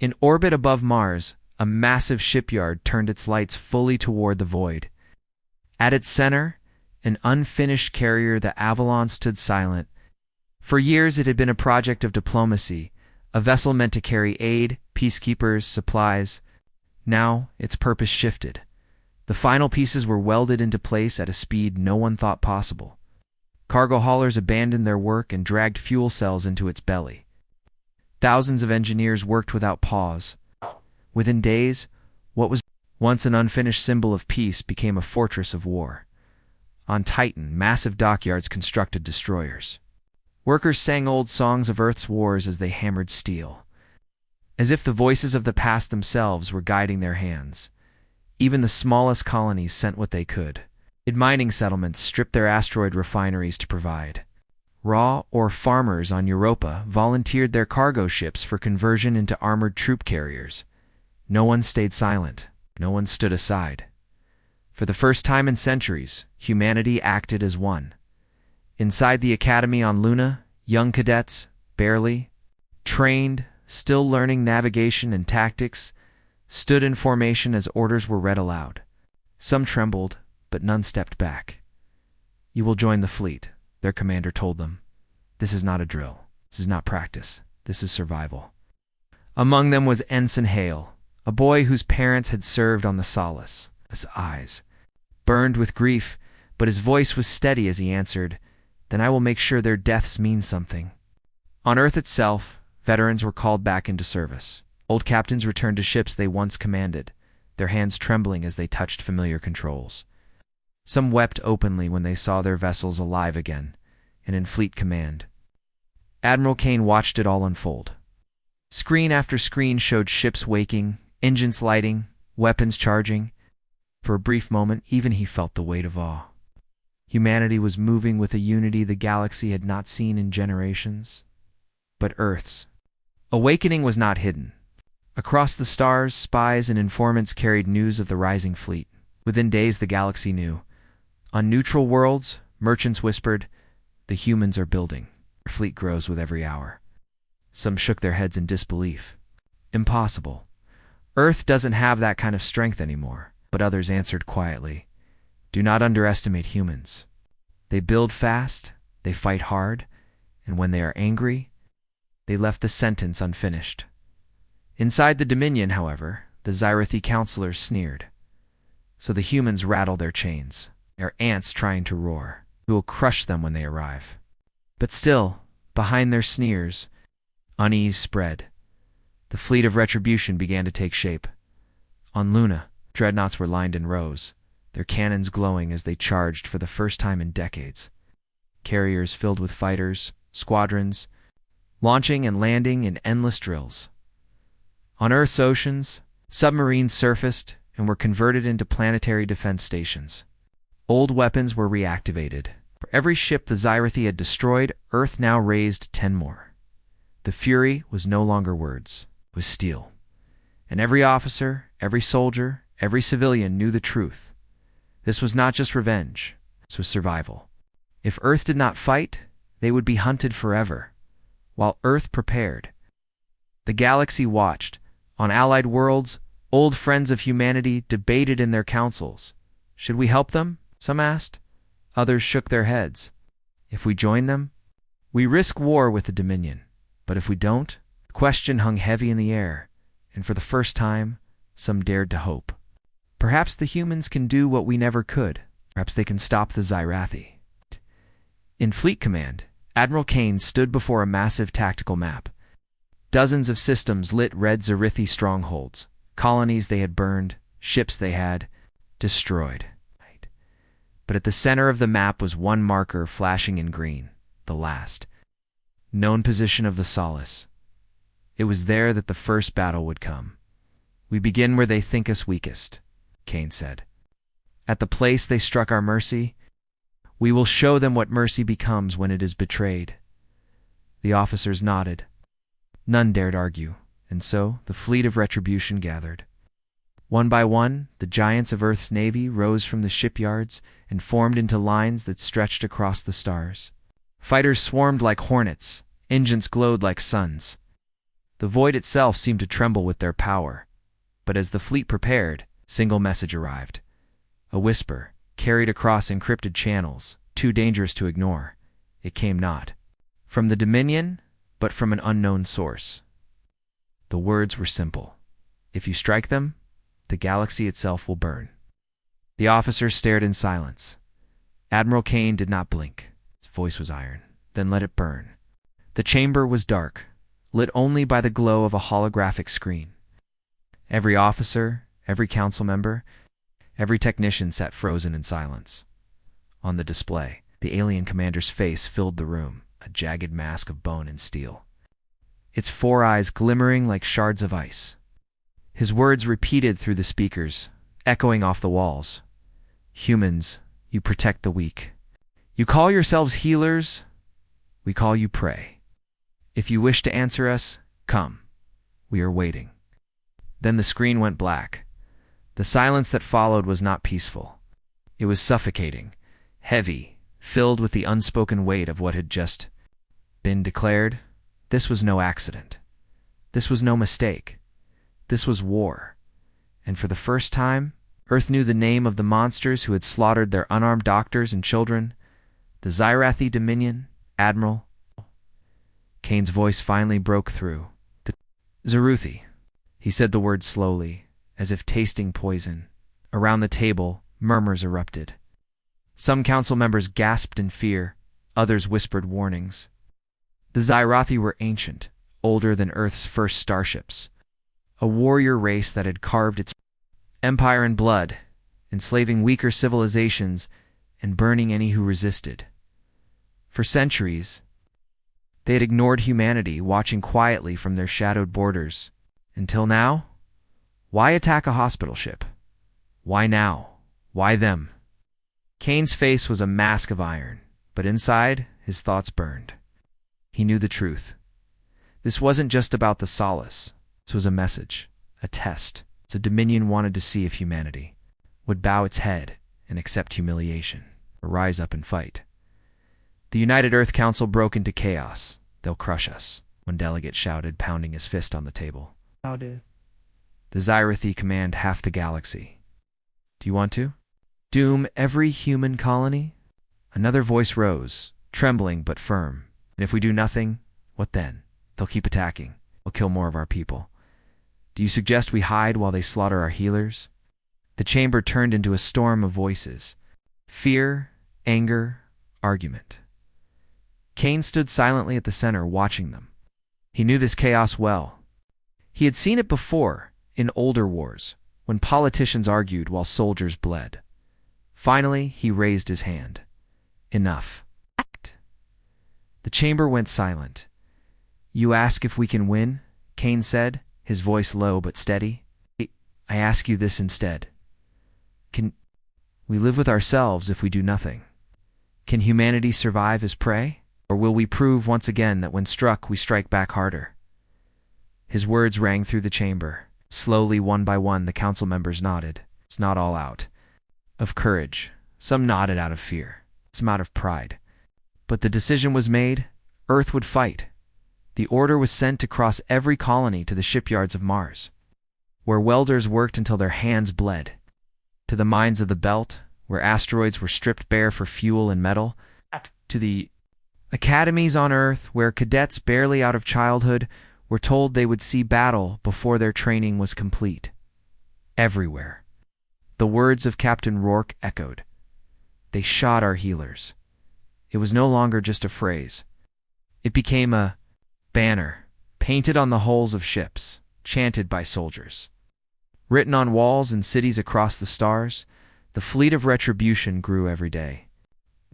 In orbit above Mars, a massive shipyard turned its lights fully toward the void. At its center, an unfinished carrier, the Avalon, stood silent. For years it had been a project of diplomacy, a vessel meant to carry aid, peacekeepers, supplies. Now its purpose shifted. The final pieces were welded into place at a speed no one thought possible. Cargo haulers abandoned their work and dragged fuel cells into its belly. Thousands of engineers worked without pause. Within days, what was once an unfinished symbol of peace became a fortress of war. On Titan, massive dockyards constructed destroyers. Workers sang old songs of Earth's wars as they hammered steel, as if the voices of the past themselves were guiding their hands. Even the smallest colonies sent what they could. Mining settlements stripped their asteroid refineries to provide. Raw or farmers on Europa volunteered their cargo ships for conversion into armored troop carriers. No one stayed silent. No one stood aside. For the first time in centuries, humanity acted as one. Inside the academy on Luna, young cadets, barely trained, still learning navigation and tactics, stood in formation as orders were read aloud. Some trembled, but none stepped back. "You will join the fleet," their commander told them. "This is not a drill. This is not practice. This is survival." Among them was Ensign Hale, a boy whose parents had served on the Solace. His eyes burned with grief, but his voice was steady as he answered, "Then I will make sure their deaths mean something." On Earth itself, veterans were called back into service. Old captains returned to ships they once commanded, their hands trembling as they touched familiar controls. Some wept openly when they saw their vessels alive again and in fleet command. Admiral Kane watched it all unfold. Screen after screen showed ships waking, engines lighting, weapons charging. For a brief moment, even he felt the weight of awe. Humanity was moving with a unity the galaxy had not seen in generations. But Earth's awakening was not hidden. Across the stars, spies and informants carried news of the rising fleet. Within days, the galaxy knew. On neutral worlds, merchants whispered, "The humans are building. Our fleet grows with every hour." Some shook their heads in disbelief. "Impossible. Earth doesn't have that kind of strength anymore." But others answered quietly, "Do not underestimate humans. They build fast, they fight hard, and when they are angry, they left the sentence unfinished." Inside the Dominion, however, the Xyrathi counselors sneered. "So the humans rattle their chains. They are ants trying to roar. We will crush them when they arrive." But still, behind their sneers, unease spread. The Fleet of Retribution began to take shape. On Luna, dreadnoughts were lined in rows, their cannons glowing as they charged for the first time in decades. Carriers filled with fighters, squadrons, launching and landing in endless drills. On Earth's oceans, submarines surfaced and were converted into planetary defense stations. Old weapons were reactivated. For every ship the Xyrathi had destroyed, Earth now raised 10 more. The fury was no longer words, it was steel. And every officer, every soldier, every civilian knew the truth. This was not just revenge, this was survival. If Earth did not fight, they would be hunted forever. While Earth prepared, the galaxy watched. On allied worlds, old friends of humanity debated in their councils. Should we help them? Some asked. Others shook their heads. If we join them, we risk war with the Dominion. But if we don't, the question hung heavy in the air, and for the first time, some dared to hope. Perhaps the humans can do what we never could. Perhaps they can stop the Xyrathi. In Fleet Command, Admiral Kane stood before a massive tactical map. Dozens of systems lit red Xyrathi strongholds, colonies they had burned, ships they had destroyed. But at the center of the map was one marker flashing in green, the last known position of the Solace. It was there that the first battle would come. "We begin where they think us weakest," Kane said. "At the place they struck our mercy, we will show them what mercy becomes when it is betrayed." The officers nodded. None dared argue, and so the Fleet of Retribution gathered. One by one, the giants of Earth's navy rose from the shipyards and formed into lines that stretched across the stars. Fighters swarmed like hornets, engines glowed like suns. The void itself seemed to tremble with their power. But as the fleet prepared, single message arrived. A whisper, carried across encrypted channels, too dangerous to ignore. It came not from the Dominion, but from an unknown source. The words were simple. If you strike them, the galaxy itself will burn. The officers stared in silence. Admiral Kane did not blink. His voice was iron. Then let it burn. The chamber was dark, lit only by the glow of a holographic screen. Every officer, every council member, every technician sat frozen in silence. On the display, the alien commander's face filled the room, a jagged mask of bone and steel, its 4 eyes glimmering like shards of ice. His words repeated through the speakers, echoing off the walls. Humans, you protect the weak. You call yourselves healers, we call you prey. If you wish to answer us, come. We are waiting. Then the screen went black. The silence that followed was not peaceful. It was suffocating, heavy, filled with the unspoken weight of what had just been declared. This was no accident. This was no mistake. This was war. And for the first time, Earth knew the name of the monsters who had slaughtered their unarmed doctors and children. The Xyrathi Dominion, Admiral. Kane's voice finally broke through. Xyrathi. He said the word slowly, as if tasting poison. Around the table, murmurs erupted. Some council members gasped in fear, others whispered warnings. The Xyrathi were ancient, older than Earth's first starships. A warrior race that had carved its empire in blood, enslaving weaker civilizations and burning any who resisted. For centuries, they had ignored humanity, watching quietly from their shadowed borders. Until now? Why attack a hospital ship? Why now? Why them? Kane's face was a mask of iron, but inside, his thoughts burned. He knew the truth. This wasn't just about the solace. This was a message, a test. The Dominion wanted to see if humanity would bow its head and accept humiliation, or rise up and fight. The United Earth Council broke into chaos. They'll crush us, one delegate shouted, pounding his fist on the table. The Xyrathi command half the galaxy. Do you want to? Doom every human colony? Another voice rose, trembling but firm. And if we do nothing, what then? They'll keep attacking. They'll kill more of our people. Do you suggest we hide while they slaughter our healers? The chamber turned into a storm of voices. Fear, anger, argument. Kane stood silently at the center, watching them. He knew this chaos well. He had seen it before, in older wars, when politicians argued while soldiers bled. Finally, he raised his hand. Enough. Act. The chamber went silent. You ask if we can win? Kane said, his voice low but steady. I ask you this instead. Can we live with ourselves if we do nothing? Can humanity survive as prey? Or will we prove once again that when struck, we strike back harder? His words rang through the chamber. Slowly, one by one, the council members nodded. It's not all out of courage. Some nodded out of fear. Some out of pride. But the decision was made. Earth would fight. The order was sent to cross every colony to the shipyards of Mars, where welders worked until their hands bled, to the mines of the Belt, where asteroids were stripped bare for fuel and metal, to the academies on Earth, where cadets barely out of childhood were told they would see battle before their training was complete. Everywhere, the words of Captain Rourke echoed. They shot our healers. It was no longer just a phrase. It became a banner, painted on the hulls of ships, chanted by soldiers. Written on walls in cities across the stars, the Fleet of Retribution grew every day.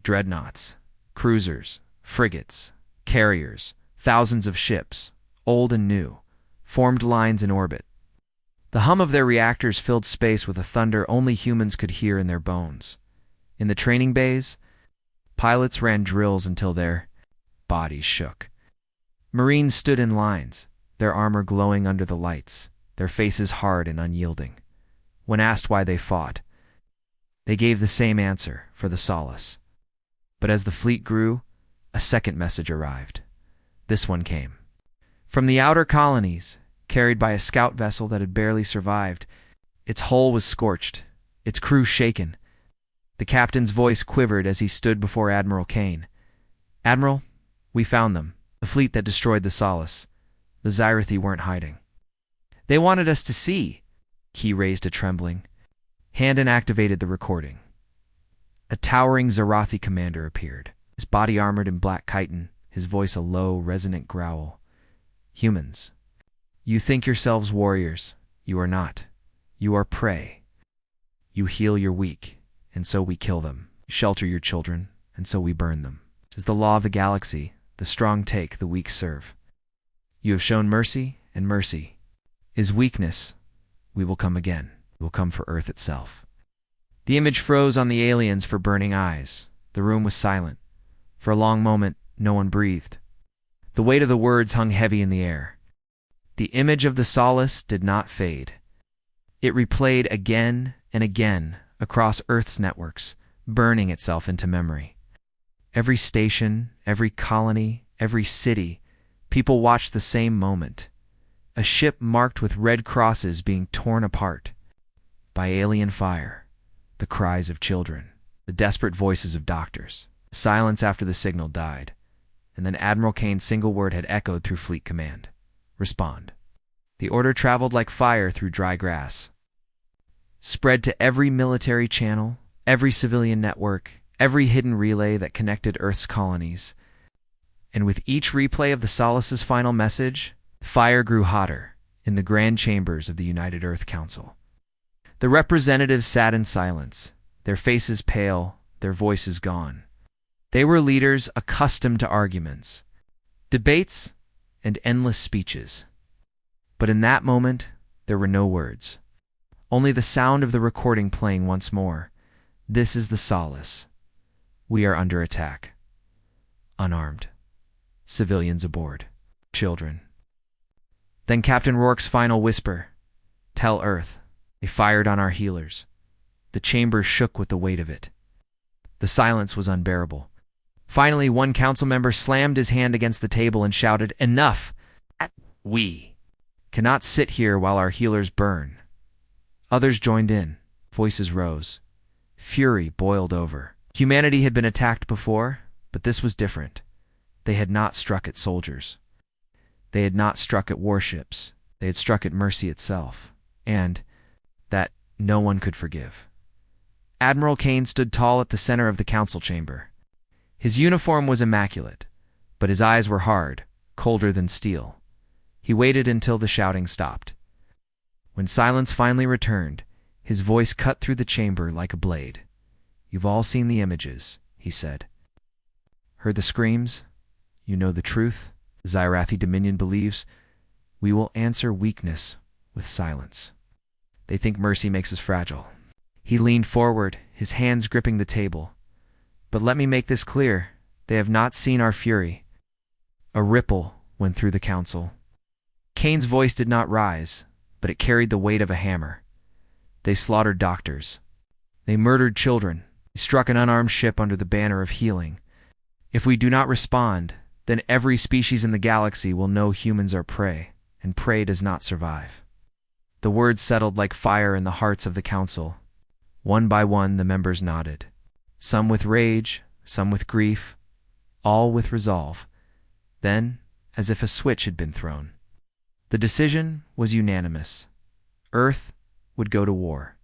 Dreadnoughts, cruisers, frigates, carriers, thousands of ships, old and new, formed lines in orbit. The hum of their reactors filled space with a thunder only humans could hear in their bones. In the training bays, pilots ran drills until their bodies shook. Marines stood in lines, their armor glowing under the lights, their faces hard and unyielding. When asked why they fought, they gave the same answer, for the solace. But as the fleet grew, a second message arrived. This one came From the outer colonies, carried by a scout vessel that had barely survived, its hull was scorched, its crew shaken. The captain's voice quivered as he stood before Admiral Kane. "Admiral, we found them, the fleet that destroyed the Solace. The Xyrathi weren't hiding. They wanted us to see." He raised a trembling hand and activated the recording. A towering Xyrathi commander appeared, his body armored in black chitin, his voice a low, resonant growl. "Humans, you think yourselves warriors. You are not. You are prey. You heal your weak, and so we kill them. You shelter your children, and so we burn them. It is the law of the galaxy. The strong take, the weak serve. You have shown mercy, and mercy is weakness. We will come again. We will come for Earth itself." The image froze on the aliens for burning eyes. The room was silent. For a long moment, no one breathed. The weight of the words hung heavy in the air. The image of the Solace did not fade. It replayed again and again across Earth's networks, burning itself into memory. Every station, every colony, every city, people watched the same moment. A ship marked with red crosses being torn apart by alien fire, the cries of children, the desperate voices of doctors. Silence after the signal died, and then Admiral Kane's single word had echoed through Fleet Command. "Respond." The order traveled like fire through dry grass, spread to every military channel, every civilian network, every hidden relay that connected Earth's colonies. And with each replay of the Solace's final message, fire grew hotter in the grand chambers of the United Earth Council. The representatives sat in silence, their faces pale, their voices gone. They were leaders accustomed to arguments, debates, and endless speeches. But in that moment, there were no words. Only the sound of the recording playing once more. "This is the Solace. We are under attack. Unarmed. Civilians aboard. Children." Then Captain Rourke's final whisper. "Tell Earth. They fired on our healers." The chamber shook with the weight of it. The silence was unbearable. Finally, one council member slammed his hand against the table and shouted, "Enough! We cannot sit here while our healers burn." Others joined in. Voices rose. Fury boiled over. Humanity had been attacked before, but this was different. They had not struck at soldiers. They had not struck at warships. They had struck at mercy itself. And that no one could forgive. Admiral Kane stood tall at the center of the council chamber. His uniform was immaculate, but his eyes were hard, colder than steel. He waited until the shouting stopped. When silence finally returned, his voice cut through the chamber like a blade. "You've all seen the images," he said. "Heard the screams? You know the truth. The Xyrathi Dominion believes we will answer weakness with silence. They think mercy makes us fragile." He leaned forward, his hands gripping the table. "But let me make this clear. They have not seen our fury." A ripple went through the council. Kane's voice did not rise, but it carried the weight of a hammer. "They slaughtered doctors. They murdered children. They struck an unarmed ship under the banner of healing. If we do not respond, then every species in the galaxy will know humans are prey, and prey does not survive." The words settled like fire in the hearts of the council. One by one, the members nodded. Some with rage, some with grief, all with resolve. Then, as if a switch had been thrown, the decision was unanimous. Earth would go to war.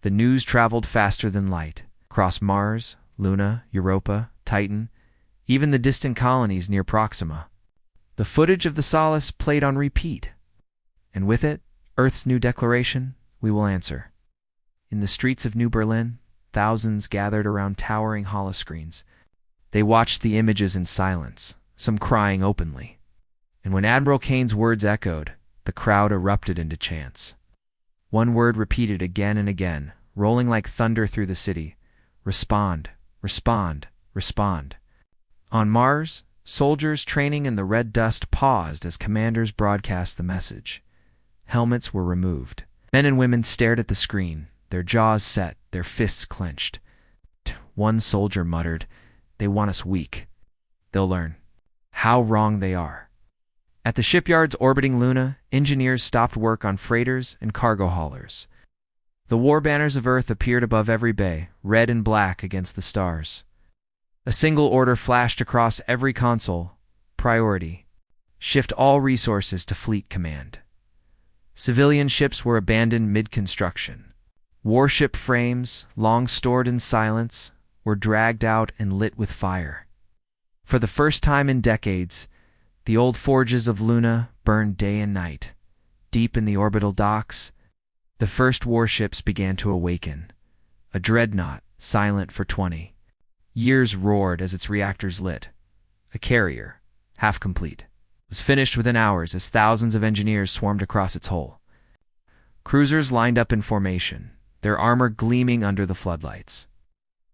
The news traveled faster than light, across Mars, Luna, Europa, Titan, even the distant colonies near Proxima. The footage of the Solace played on repeat, and with it, Earth's new declaration, "We will answer." In the streets of New Berlin, thousands gathered around towering holoscreens. They watched the images in silence, some crying openly. And when Admiral Kane's words echoed, the crowd erupted into chants. One word repeated again and again, rolling like thunder through the city. "Respond, respond, respond." On Mars, soldiers training in the red dust paused as commanders broadcast the message. Helmets were removed. Men and women stared at the screen, their jaws set, their fists clenched. One soldier muttered, "They want us weak. They'll learn how wrong they are." At the shipyards orbiting Luna, engineers stopped work on freighters and cargo haulers. The war banners of Earth appeared above every bay, red and black against the stars. A single order flashed across every console: priority. Shift all resources to Fleet Command. Civilian ships were abandoned mid-construction. Warship frames, long stored in silence, were dragged out and lit with fire. For the first time in decades, the old forges of Luna burned day and night. Deep in the orbital docks, the first warships began to awaken. A dreadnought, silent for 20 years, roared as its reactors lit. A carrier, half complete, was finished within hours as thousands of engineers swarmed across its hull. Cruisers lined up in formation, their armor gleaming under the floodlights.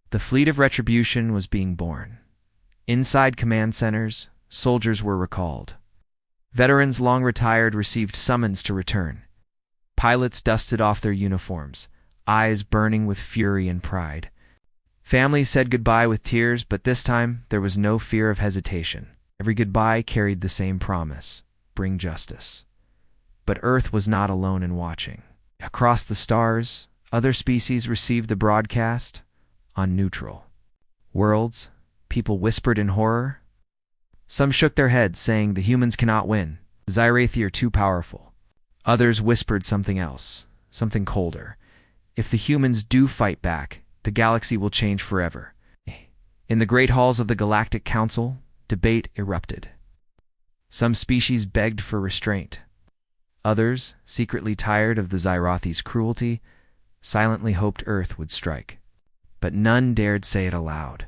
The Fleet of Retribution was being born. Inside command centers, soldiers were recalled. Veterans long retired received summons to return. Pilots dusted off their uniforms, eyes burning with fury and pride. Families said goodbye with tears, but this time there was no fear of hesitation. Every goodbye carried the same promise: bring justice. But Earth was not alone in watching. Across the stars, other species received the broadcast. On neutral worlds, people whispered in horror. Some shook their heads, saying the humans cannot win. Xyrathi are too powerful. Others whispered something else, something colder. If the humans do fight back, the galaxy will change forever. In the great halls of the Galactic Council, debate erupted. Some species begged for restraint. Others, secretly tired of the Xyrathi's cruelty, silently hoped Earth would strike. But none dared say it aloud.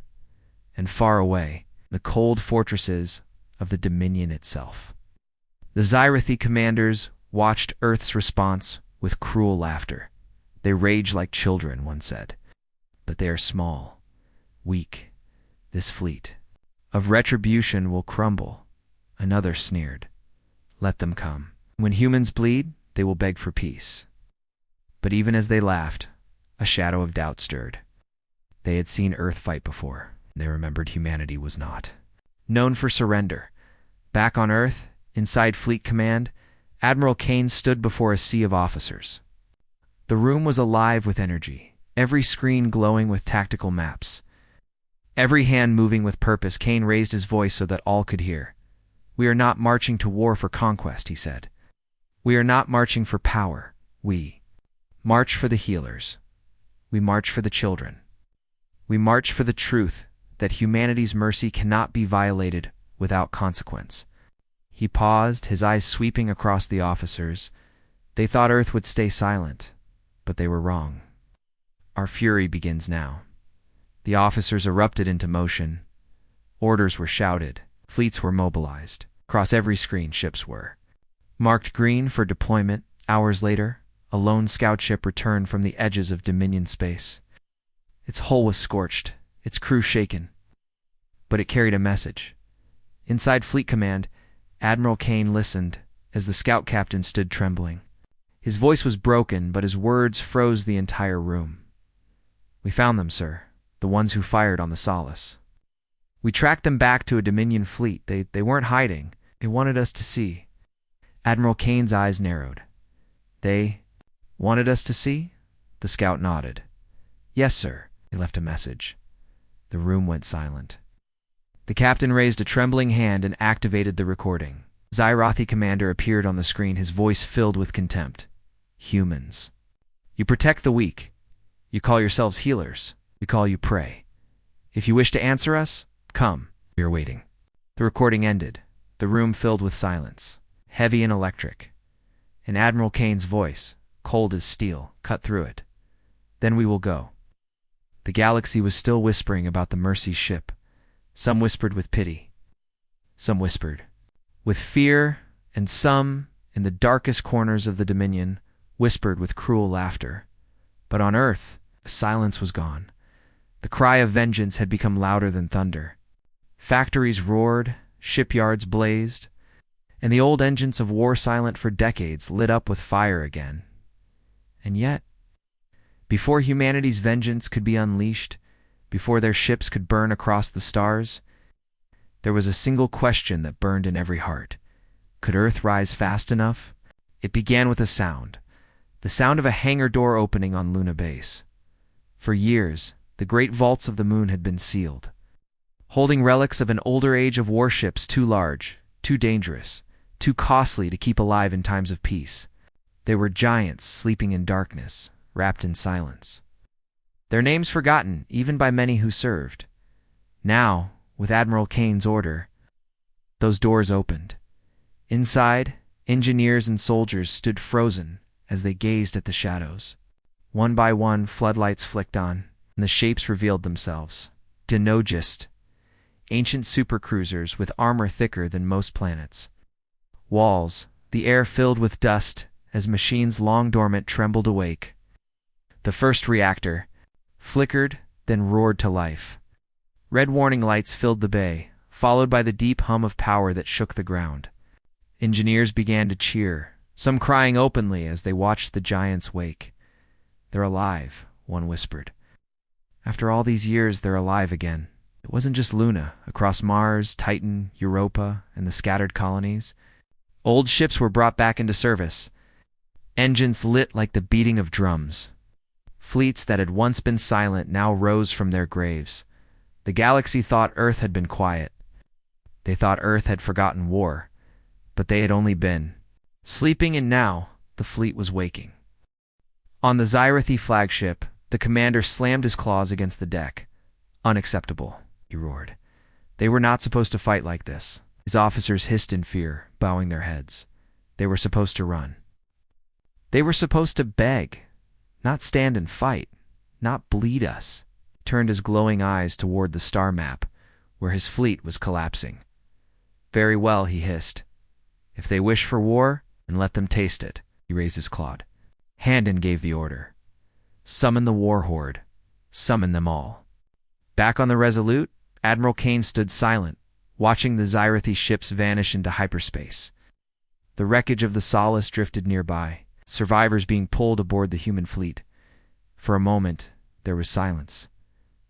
And far away, the cold fortresses of the Dominion itself, the Xyrathi commanders watched Earth's response with cruel laughter. They rage like children, one said. But they are small, weak. This fleet of retribution will crumble. Another sneered. Let them come. When humans bleed, they will beg for peace. But even as they laughed, a shadow of doubt stirred. They had seen Earth fight before. They remembered humanity was not known for surrender. Back on Earth, inside Fleet Command, Admiral Kane stood before a sea of officers. The room was alive with energy, every screen glowing with tactical maps. Every hand moving with purpose. Kane raised his voice so that all could hear. We are not marching to war for conquest, he said. We are not marching for power. We march for the healers. We march for the children. We march for the truth that humanity's mercy cannot be violated without consequence. He paused, his eyes sweeping across the officers. They thought Earth would stay silent, but they were wrong. Our fury begins now. The officers erupted into motion. Orders were shouted. Fleets were mobilized. Across every screen, ships were marked green for deployment. Hours later, a lone scout ship returned from the edges of Dominion space. Its hull was scorched, its crew shaken. But it carried a message. Inside Fleet Command, Admiral Kane listened as the scout captain stood trembling. His voice was broken, but his words froze the entire room. We found them, sir, the ones who fired on the Solace. We tracked them back to a Dominion fleet. They weren't hiding. They wanted us to see. Admiral Kane's eyes narrowed. They wanted us to see? The scout nodded. Yes, sir. They left a message. The room went silent. The captain raised a trembling hand and activated the recording. Xyrathi commander appeared on the screen, his voice filled with contempt. Humans. You protect the weak. You call yourselves healers. We call you prey. If you wish to answer us, come. We are waiting. The recording ended. The room filled with silence, heavy and electric. And Admiral Kane's voice, cold as steel, cut through it. Then we will go. The galaxy was still whispering about the Mercy ship. Some whispered with pity. Some whispered with fear, and some, in the darkest corners of the Dominion, whispered with cruel laughter. But on Earth, the silence was gone. The cry of vengeance had become louder than thunder. Factories roared, shipyards blazed, and the old engines of war silent for decades lit up with fire again. And yet, before humanity's vengeance could be unleashed, before their ships could burn across the stars, there was a single question that burned in every heart. Could Earth rise fast enough? It began with a sound. The sound of a hangar door opening on Luna Base. For years, the great vaults of the moon had been sealed, holding relics of an older age of warships too large, too dangerous, too costly to keep alive in times of peace. They were giants sleeping in darkness, wrapped in silence. Their names forgotten even by many who served. Now, with Admiral Kane's order, those doors opened. Inside, engineers and soldiers stood frozen as they gazed at the shadows. One by one, floodlights flicked on, and the shapes revealed themselves. Denogist, ancient supercruisers with armor thicker than most planets. Walls, the air filled with dust as machines long dormant trembled awake. The first reactor flickered, then roared to life. Red warning lights filled the bay, followed by the deep hum of power that shook the ground. Engineers began to cheer, some crying openly as they watched the giants wake. "They're alive," one whispered. "After all these years, they're alive again." It wasn't just Luna. Across Mars, Titan, Europa, and the scattered colonies, old ships were brought back into service. Engines lit like the beating of drums. Fleets that had once been silent now rose from their graves. The galaxy thought Earth had been quiet. They thought Earth had forgotten war, but they had only been sleeping, and now the fleet was waking. On the Xyrathi flagship, the commander slammed his claws against the deck. "Unacceptable," he roared. "They were not supposed to fight like this." His officers hissed in fear, bowing their heads. They were supposed to run. They were supposed to beg, not stand and fight, not bleed us. He turned his glowing eyes toward the star map, where his fleet was collapsing. "Very well," he hissed. "If they wish for war, then let them taste it." He raised his clod. Handon gave the order. "Summon the war horde. Summon them all." Back on the Resolute, Admiral Kane stood silent, watching the Xyrathi ships vanish into hyperspace. The wreckage of the Solace drifted nearby, survivors being pulled aboard the human fleet. For a moment, there was silence.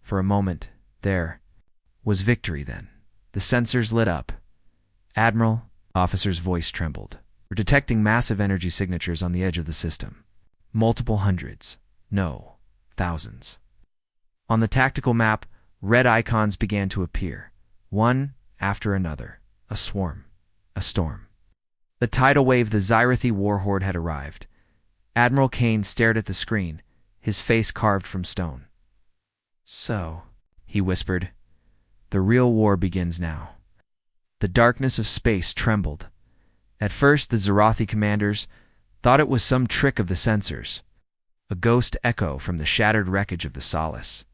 For a moment, there was victory then. The sensors lit up. "Admiral," officer's voice trembled. "We're detecting massive energy signatures on the edge of the system. Multiple hundreds. No, thousands." On the tactical map, red icons began to appear, one after another. A swarm. A storm. The tidal wave, the Xyrathi warhorde, had arrived. Admiral Kane stared at the screen, his face carved from stone. "So," he whispered, "the real war begins now." The darkness of space trembled. At first, the Xyrathi commanders thought it was some trick of the sensors, a ghost echo from the shattered wreckage of the Solace.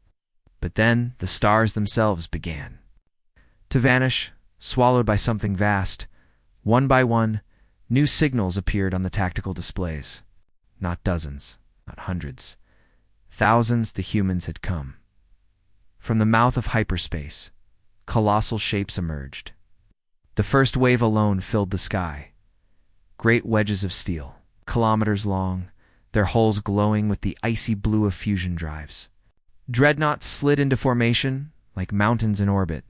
But then the stars themselves began to vanish, swallowed by something vast. One by one, new signals appeared on the tactical displays. Not dozens, not hundreds. Thousands the humans had come. From the mouth of hyperspace, colossal shapes emerged. The first wave alone filled the sky. Great wedges of steel, kilometers long, their hulls glowing with the icy blue of fusion drives. Dreadnoughts slid into formation like mountains in orbit.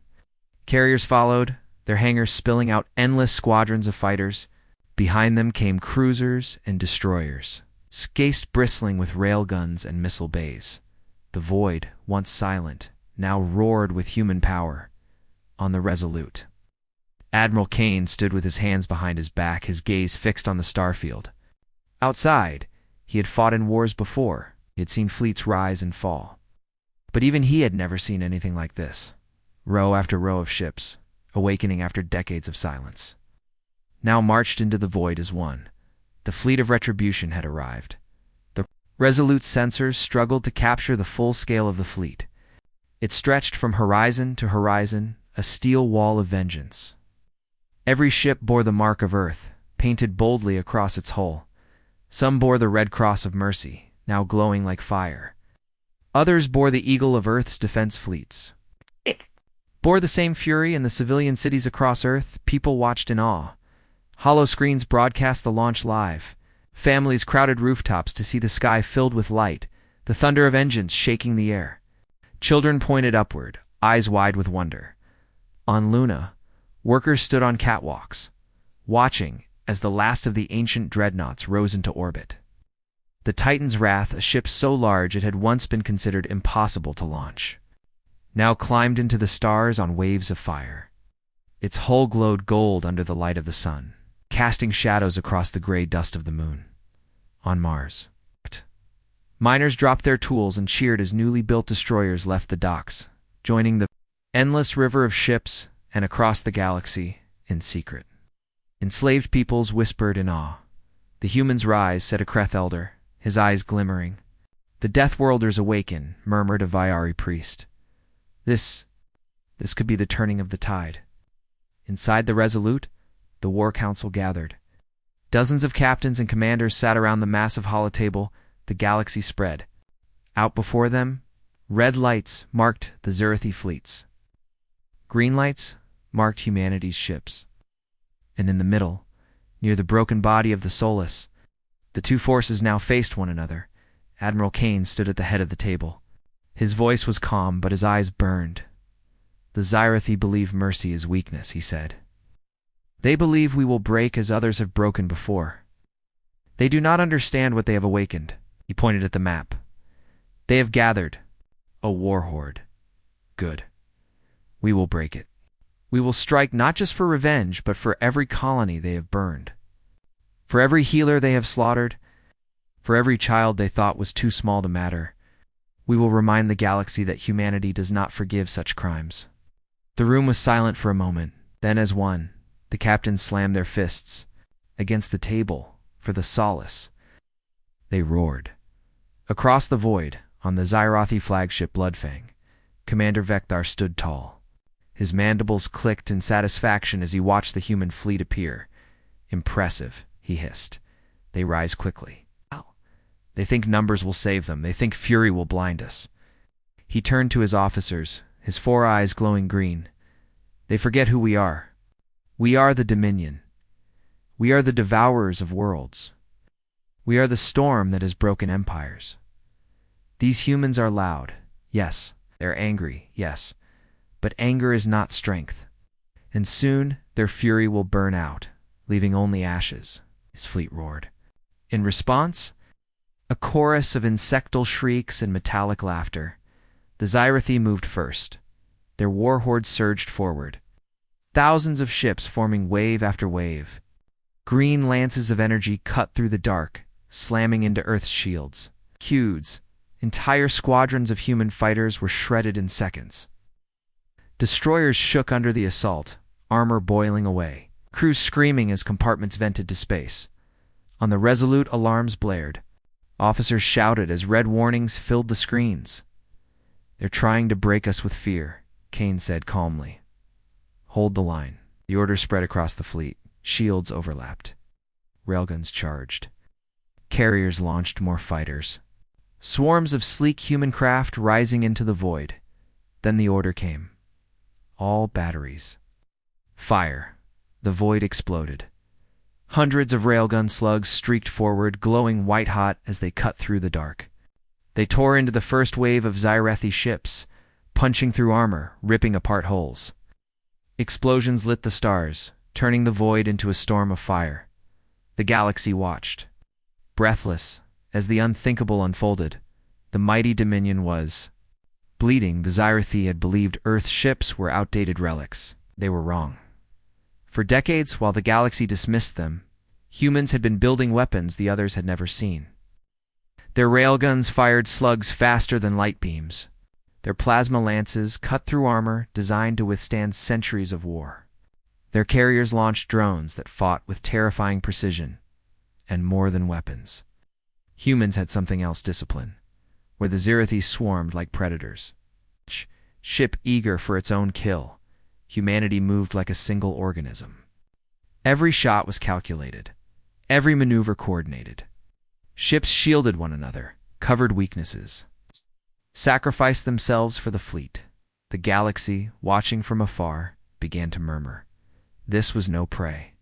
Carriers followed, their hangars spilling out endless squadrons of fighters. Behind them came cruisers and destroyers, scased bristling with railguns and missile bays. The void, once silent, now roared with human power. On the Resolute, Admiral Kane stood with his hands behind his back, his gaze fixed on the starfield. Outside, he had fought in wars before. He had seen fleets rise and fall. But even he had never seen anything like this. Row after row of ships, awakening after decades of silence. Now marched into the void as one. The Fleet of Retribution had arrived. The Resolute sensors struggled to capture the full scale of the fleet. It stretched from horizon to horizon, a steel wall of vengeance. Every ship bore the mark of Earth, painted boldly across its hull. Some bore the Red Cross of Mercy, now glowing like fire. Others bore the Eagle of Earth's defense fleets. Bore the same fury in the civilian cities across Earth. People watched in awe. Hollow screens broadcast the launch live. Families crowded rooftops to see the sky filled with light, the thunder of engines shaking the air. Children pointed upward, eyes wide with wonder. On Luna, workers stood on catwalks, watching as the last of the ancient dreadnoughts rose into orbit. The Titan's Wrath, a ship so large it had once been considered impossible to launch, now climbed into the stars on waves of fire. Its hull glowed gold under the light of the sun, casting shadows across the gray dust of the moon. On Mars, miners dropped their tools and cheered as newly built destroyers left the docks, joining the endless river of ships and across the galaxy in secret. Enslaved peoples whispered in awe. "The humans rise," said a Kreth elder, his eyes glimmering. "The Deathworlders awaken," murmured a Vyari priest. This could be the turning of the tide. Inside the Resolute, the War Council gathered. Dozens of captains and commanders sat around the massive holotable. The galaxy spread. Out before them, red lights marked the Xyrathi fleets. Green lights marked humanity's ships. And in the middle, near the broken body of the Solus, the two forces now faced one another. Admiral Kane stood at the head of the table. His voice was calm, but his eyes burned. "The Xyrathi believe mercy is weakness," he said. "They believe we will break as others have broken before. They do not understand what they have awakened." He pointed at the map. "They have gathered a war horde. Good. We will break it. We will strike not just for revenge, but for every colony they have burned, for every healer they have slaughtered, for every child they thought was too small to matter. We will remind the galaxy that humanity does not forgive such crimes." The room was silent for a moment. Then, as one, the captains slammed their fists against the table for the solace. They roared. Across the void, on the Xyrathi flagship Bloodfang, Commander Vecthar stood tall. His mandibles clicked in satisfaction as he watched the human fleet appear. "Impressive," he hissed. "They rise quickly. They think numbers will save them. They think fury will blind us." He turned to his officers, his four eyes glowing green. "They forget who we are. We are the Dominion. We are the devourers of worlds. We are the storm that has broken empires. These humans are loud, yes. They're angry, yes. But anger is not strength. And soon their fury will burn out, leaving only ashes," his fleet roared. In response, a chorus of insectal shrieks and metallic laughter. The Xyrathi moved first. Their war horde surged forward. Thousands of ships forming wave after wave. Green lances of energy cut through the dark, slamming into Earth's shields. Cues, entire squadrons of human fighters were shredded in seconds. Destroyers shook under the assault, armor boiling away. Crews screaming as compartments vented to space. On the Resolute, alarms blared. Officers shouted as red warnings filled the screens. "They're trying to break us with fear," Kane said calmly. "Hold the line." The order spread across the fleet. Shields overlapped. Railguns charged. Carriers launched more fighters. Swarms of sleek human craft rising into the void. Then the order came. All batteries. Fire. The void exploded. Hundreds of railgun slugs streaked forward, glowing white-hot as they cut through the dark. They tore into the first wave of Xyrathi ships, punching through armor, ripping apart hulls. Explosions lit the stars, turning the void into a storm of fire. The galaxy watched, breathless, as the unthinkable unfolded. The mighty Dominion was bleeding. The Xyrathi had believed Earth's ships were outdated relics. They were wrong. For decades, while the galaxy dismissed them, humans had been building weapons the others had never seen. Their railguns fired slugs faster than light beams. Their plasma lances cut through armor designed to withstand centuries of war. Their carriers launched drones that fought with terrifying precision. And more than weapons, humans had something else: discipline, where the Xyrathi swarmed like predators. Ship eager for its own kill, humanity moved like a single organism. Every shot was calculated, every maneuver coordinated. Ships shielded one another, covered weaknesses, sacrificed themselves for the fleet. The galaxy, watching from afar, began to murmur. This was no prey.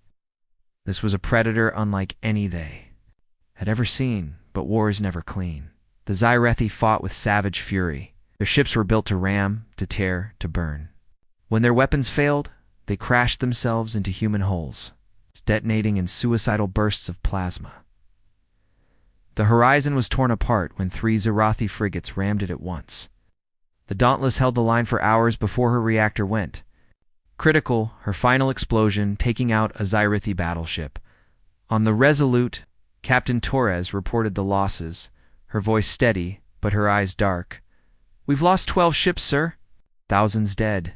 This was a predator unlike any they had ever seen, but war is never clean. The Xyrathi fought with savage fury. Their ships were built to ram, to tear, to burn. When their weapons failed, they crashed themselves into human hulls. detonating in suicidal bursts of plasma. The horizon was torn apart when 3 Xyrathi frigates rammed it at once. The Dauntless held the line for hours before her reactor went. Critical, her final explosion taking out a Xyrathi battleship. On the Resolute, Captain Torres reported the losses, her voice steady, but her eyes dark. "We've lost 12 ships, sir." "Thousands dead."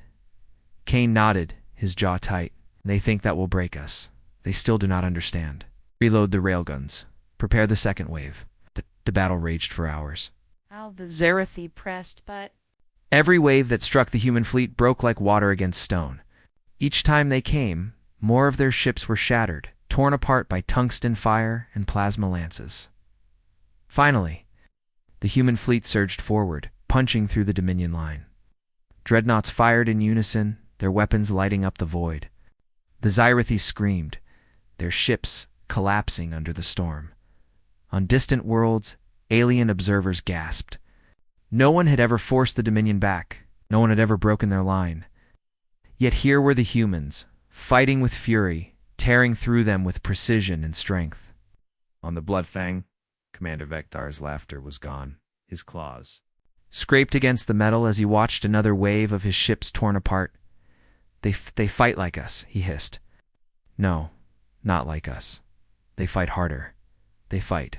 Kane nodded, his jaw tight. "They think that will break us. They still do not understand. Reload the railguns. Prepare the second wave." The battle raged for hours. How the Xyrathi pressed, but Every wave that struck the human fleet broke like water against stone. Each time they came, more of their ships were shattered, torn apart by tungsten fire and plasma lances. Finally, the human fleet surged forward, punching through the Dominion line. Dreadnoughts fired in unison, their weapons lighting up the void. The Xyrathi screamed, their ships collapsing under the storm. On distant worlds, alien observers gasped. No one had ever forced the Dominion back. No one had ever broken their line. Yet here were the humans, fighting with fury, tearing through them with precision and strength. On the Bloodfang, Commander Vectar's laughter was gone. His claws scraped against the metal as he watched another wave of his ships torn apart. They fight like us," he hissed. "No, not like us. They fight harder. They fight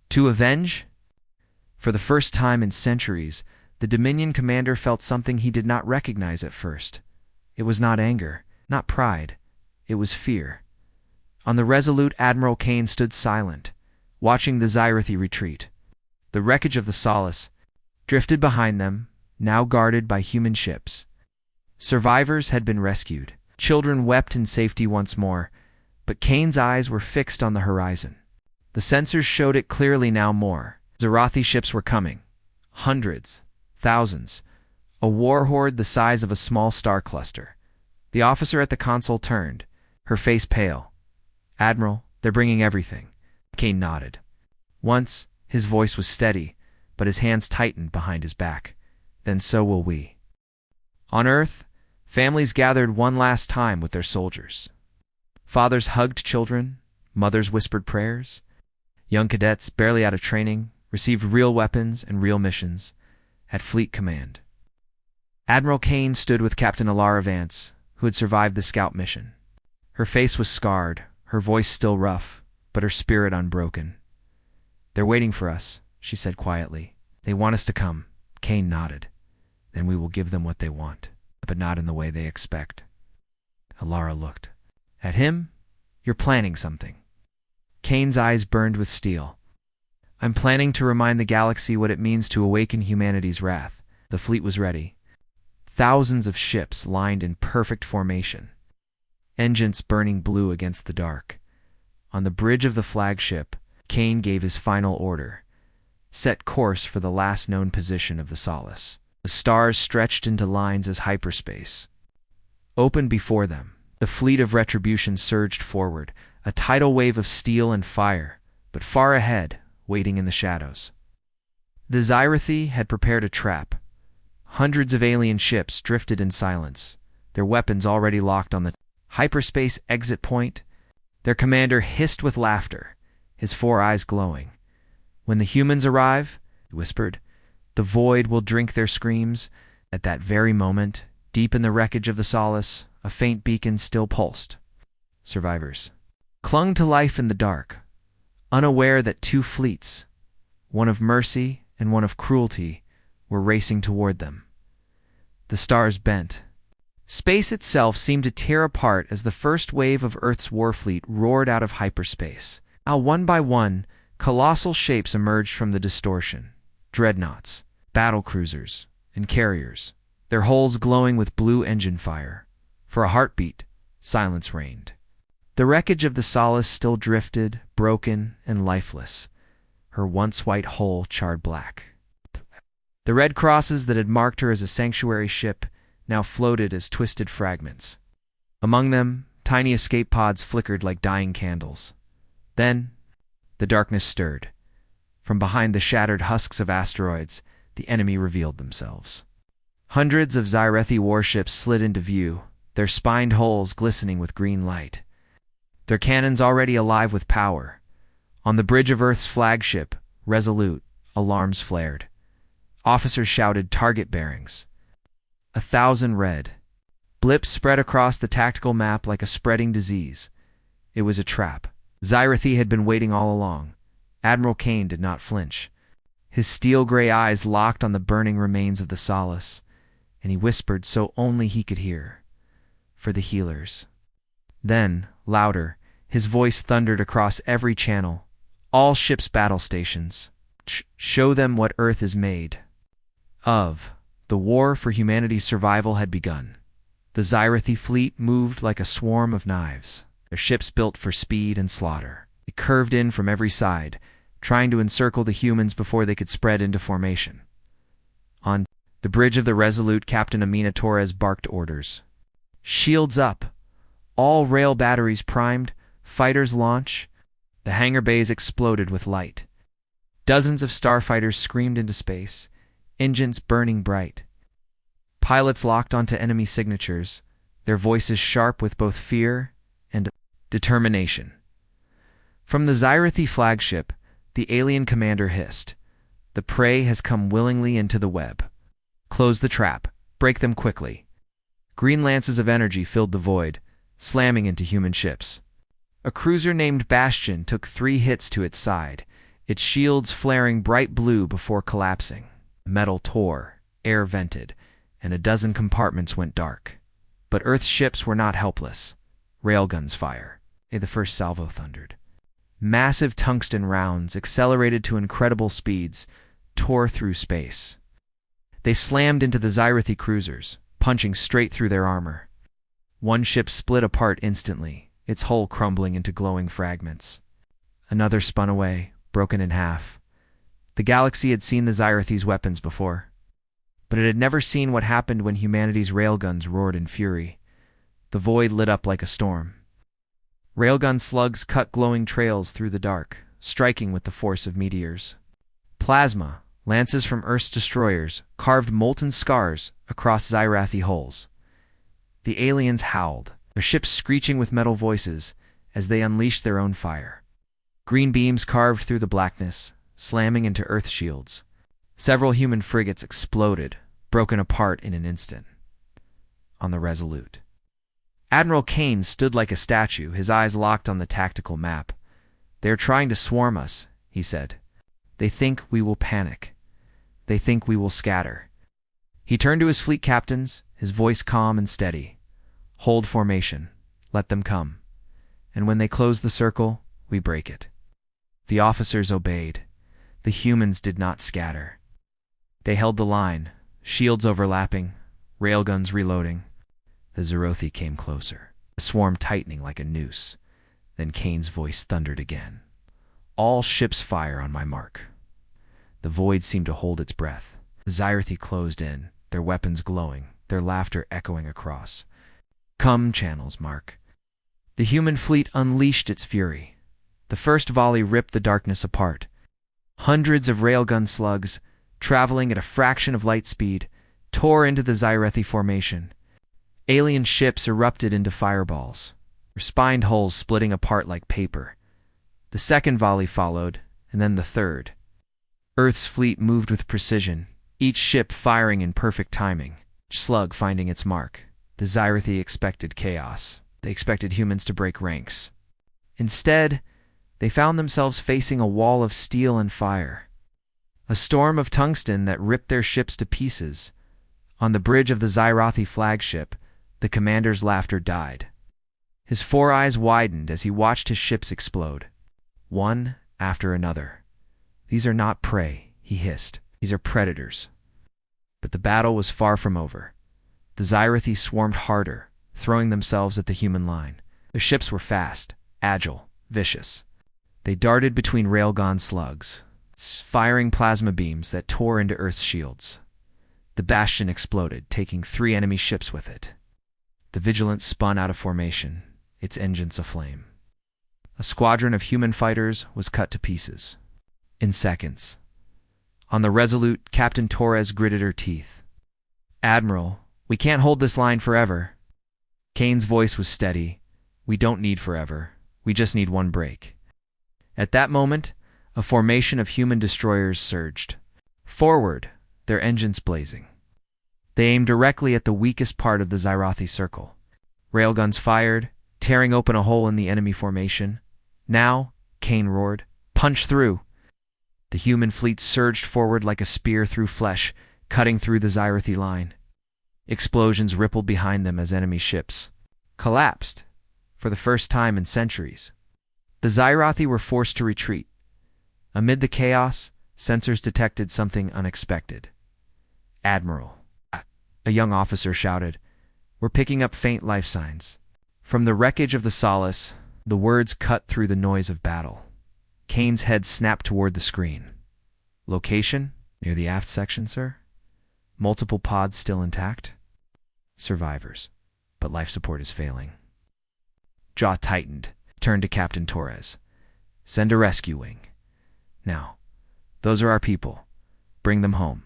to avenge?" For the first time in centuries, the Dominion commander felt something he did not recognize at first. It was not anger, not pride. It was fear. On the Resolute, Admiral Kane stood silent, watching the Xyrathi retreat. The wreckage of the Solace drifted behind them, now guarded by human ships. Survivors had been rescued. Children wept in safety once more, but Kane's eyes were fixed on the horizon. The sensors showed it clearly now more. Xyrathi ships were coming. Hundreds, thousands. A war horde the size of a small star cluster. The officer at the console turned, her face pale. "Admiral, they're bringing everything." Kane nodded. Once, his voice was steady, but his hands tightened behind his back. "Then so will we." On Earth, families gathered one last time with their soldiers. Fathers hugged children, mothers whispered prayers. Young cadets, barely out of training, received real weapons and real missions at Fleet Command. Admiral Kane stood with Captain Alara Vance, who had survived the scout mission. Her face was scarred, her voice still rough, but her spirit unbroken. "They're waiting for us," she said quietly. "They want us to come." Kane nodded. "Then we will give them what they want, but not in the way they expect." Alara looked at him. "You're planning something." Kane's eyes burned with steel. "I'm planning to remind the galaxy what it means to awaken humanity's wrath." The fleet was ready. Thousands of ships lined in perfect formation, engines burning blue against the dark. On the bridge of the flagship, Kane gave his final order. Set course for the last known position of the Solace. The stars stretched into lines as hyperspace opened before them. The Fleet of Retribution surged forward, a tidal wave of steel and fire, but far ahead, waiting in the shadows. The Xyrathi had prepared a trap. Hundreds of alien ships drifted in silence, their weapons already locked on the hyperspace exit point. Their commander hissed with laughter, his 4 eyes glowing. "When the humans arrive," he whispered, "the void will drink their screams." At that very moment, deep in the wreckage of the Solace, a faint beacon still pulsed. Survivors clung to life in the dark, unaware that 2 fleets, one of mercy and one of cruelty, were racing toward them. The stars bent. Space itself seemed to tear apart as the first wave of Earth's warfleet roared out of hyperspace. One by one, colossal shapes emerged from the distortion. Dreadnoughts, battlecruisers, and carriers, their hulls glowing with blue engine fire. For a heartbeat, silence reigned. The wreckage of the Solace still drifted, broken and lifeless, her once white hull charred black. The red crosses that had marked her as a sanctuary ship now floated as twisted fragments. Among them, tiny escape pods flickered like dying candles. Then, the darkness stirred. From behind the shattered husks of asteroids, the enemy revealed themselves. Hundreds of Xyrathi warships slid into view, their spined hulls glistening with green light. their cannons already alive with power. On the bridge of Earth's flagship, Resolute, alarms flared. Officers shouted target bearings. 1,000 red. Blips spread across the tactical map like a spreading disease. It was a trap. Xyrathi had been waiting all along. Admiral Kane did not flinch. His steel-gray eyes locked on the burning remains of the Solace, and he whispered so only he could hear. For the healers. Then, louder, his voice thundered across every channel. All ships' battle stations. Show them what Earth is made of. The war for humanity's survival had begun. The Xyrathi fleet moved like a swarm of knives, their ships built for speed and slaughter. They curved in from every side, trying to encircle the humans before they could spread into formation. On the bridge of the Resolute, Captain Amina Torres barked orders. Shields up! All rail batteries primed, fighters launch. The hangar bays exploded with light. Dozens of starfighters screamed into space, engines burning bright. Pilots locked onto enemy signatures, their voices sharp with both fear and determination. From the Xyrathi flagship, the alien commander hissed. The prey has come willingly into the web. Close the trap. Break them quickly. Green lances of energy filled the void, slamming into human ships. A cruiser named Bastion took 3 hits to its side, its shields flaring bright blue before collapsing. Metal tore, air vented, and a dozen compartments went dark. But Earth's ships were not helpless. Railguns fire. The first salvo thundered. Massive tungsten rounds, accelerated to incredible speeds, tore through space. They slammed into the Xyrathi cruisers, punching straight through their armor. One ship split apart instantly, its hull crumbling into glowing fragments. Another spun away, broken in half. The galaxy had seen the Xyrathi's weapons before, but it had never seen what happened when humanity's railguns roared in fury. The void lit up like a storm. Railgun slugs cut glowing trails through the dark, striking with the force of meteors. Plasma, lances from Earth's destroyers, carved molten scars across Xyrathi hulls. The aliens howled, their ships screeching with metal voices as they unleashed their own fire. Green beams carved through the blackness, slamming into Earth shields. Several human frigates exploded, broken apart in an instant. On the Resolute, Admiral Kane stood like a statue, his eyes locked on the tactical map. They are trying to swarm us, he said. They think we will panic. They think we will scatter. He turned to his fleet captains, his voice calm and steady. Hold formation. Let them come. And when they close the circle, we break it. The officers obeyed. The humans did not scatter. They held the line, shields overlapping, railguns reloading. The Xyrathi came closer, the swarm tightening like a noose. Then Kane's voice thundered again. All ships fire on my mark. The void seemed to hold its breath. The Xyrathi closed in, their weapons glowing, their laughter echoing across. Come, channels, mark. The human fleet unleashed its fury. The first volley ripped the darkness apart. Hundreds of railgun slugs, traveling at a fraction of light speed, tore into the Xyrathi formation. Alien ships erupted into fireballs, their spined hulls splitting apart like paper. The second volley followed, and then the third. Earth's fleet moved with precision, each ship firing in perfect timing, each slug finding its mark. The Xyrathi expected chaos. They expected humans to break ranks. Instead, they found themselves facing a wall of steel and fire. A storm of tungsten that ripped their ships to pieces. On the bridge of the Xyrathi flagship, the commander's laughter died. His 4 eyes widened as he watched his ships explode, one after another. These are not prey, he hissed. These are predators. But the battle was far from over. The Xyrathi swarmed harder, throwing themselves at the human line. Their ships were fast, agile, vicious. They darted between railgun slugs, firing plasma beams that tore into Earth's shields. The Bastion exploded, taking 3 enemy ships with it. The Vigilant spun out of formation, its engines aflame. A squadron of human fighters was cut to pieces. In seconds. On the Resolute, Captain Torres gritted her teeth. Admiral, we can't hold this line forever. Kane's voice was steady. We don't need forever. We just need one break. At that moment, a formation of human destroyers surged forward, their engines blazing. They aimed directly at the weakest part of the Xyrathi circle. Railguns fired, tearing open a hole in the enemy formation. Now, Kane roared, punch through! The human fleet surged forward like a spear through flesh, cutting through the Xyrathi line. Explosions rippled behind them as enemy ships collapsed, for the first time in centuries. The Xyrathi were forced to retreat. Amid the chaos, sensors detected something unexpected. "Admiral," a young officer shouted, "we're picking up faint life signs." From the wreckage of the Solace, the words cut through the noise of battle. Kane's head snapped toward the screen. "Location? Near the aft section, sir? Multiple pods still intact? Survivors, but life support is failing." Jaw tightened, turned to Captain Torres. "Send a rescue wing. Now, those are our people. Bring them home."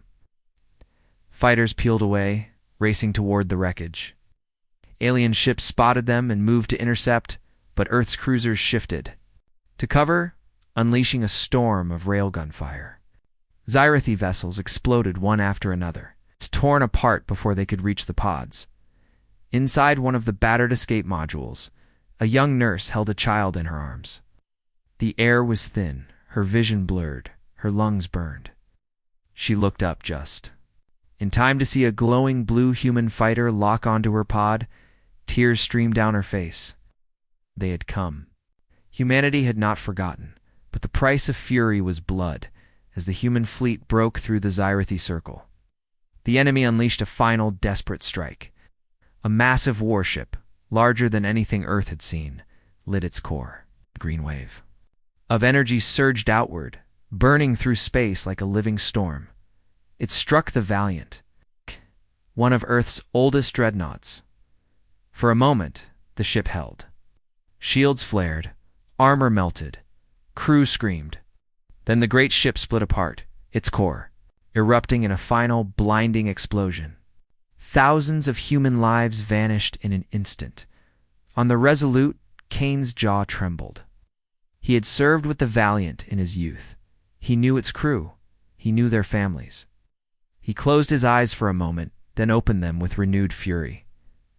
Fighters peeled away, racing toward the wreckage. Alien ships spotted them and moved to intercept, but Earth's cruisers shifted to cover, unleashing a storm of railgun fire. Xyrathi vessels exploded one after another, torn apart before they could reach the pods. Inside one of the battered escape modules, a young nurse held a child in her arms. The air was thin, her vision blurred, her lungs burned. She looked up just in time to see a glowing blue human fighter lock onto her pod. Tears streamed down her face. They had come. Humanity had not forgotten, but the price of fury was blood as the human fleet broke through the Xyrathi circle. The enemy unleashed a final desperate strike. A massive warship, larger than anything Earth had seen, lit its core. A green wave of energy surged outward, burning through space like a living storm. It struck the Valiant, one of Earth's oldest dreadnoughts. For a moment, the ship held. Shields flared, armor melted, crew screamed. Then the great ship split apart, its core erupting in a final blinding explosion. Thousands of human lives vanished in an instant. On the Resolute, Kane's jaw trembled. He had served with the Valiant in his youth. He knew its crew. He knew their families. He closed his eyes for a moment, then opened them with renewed fury.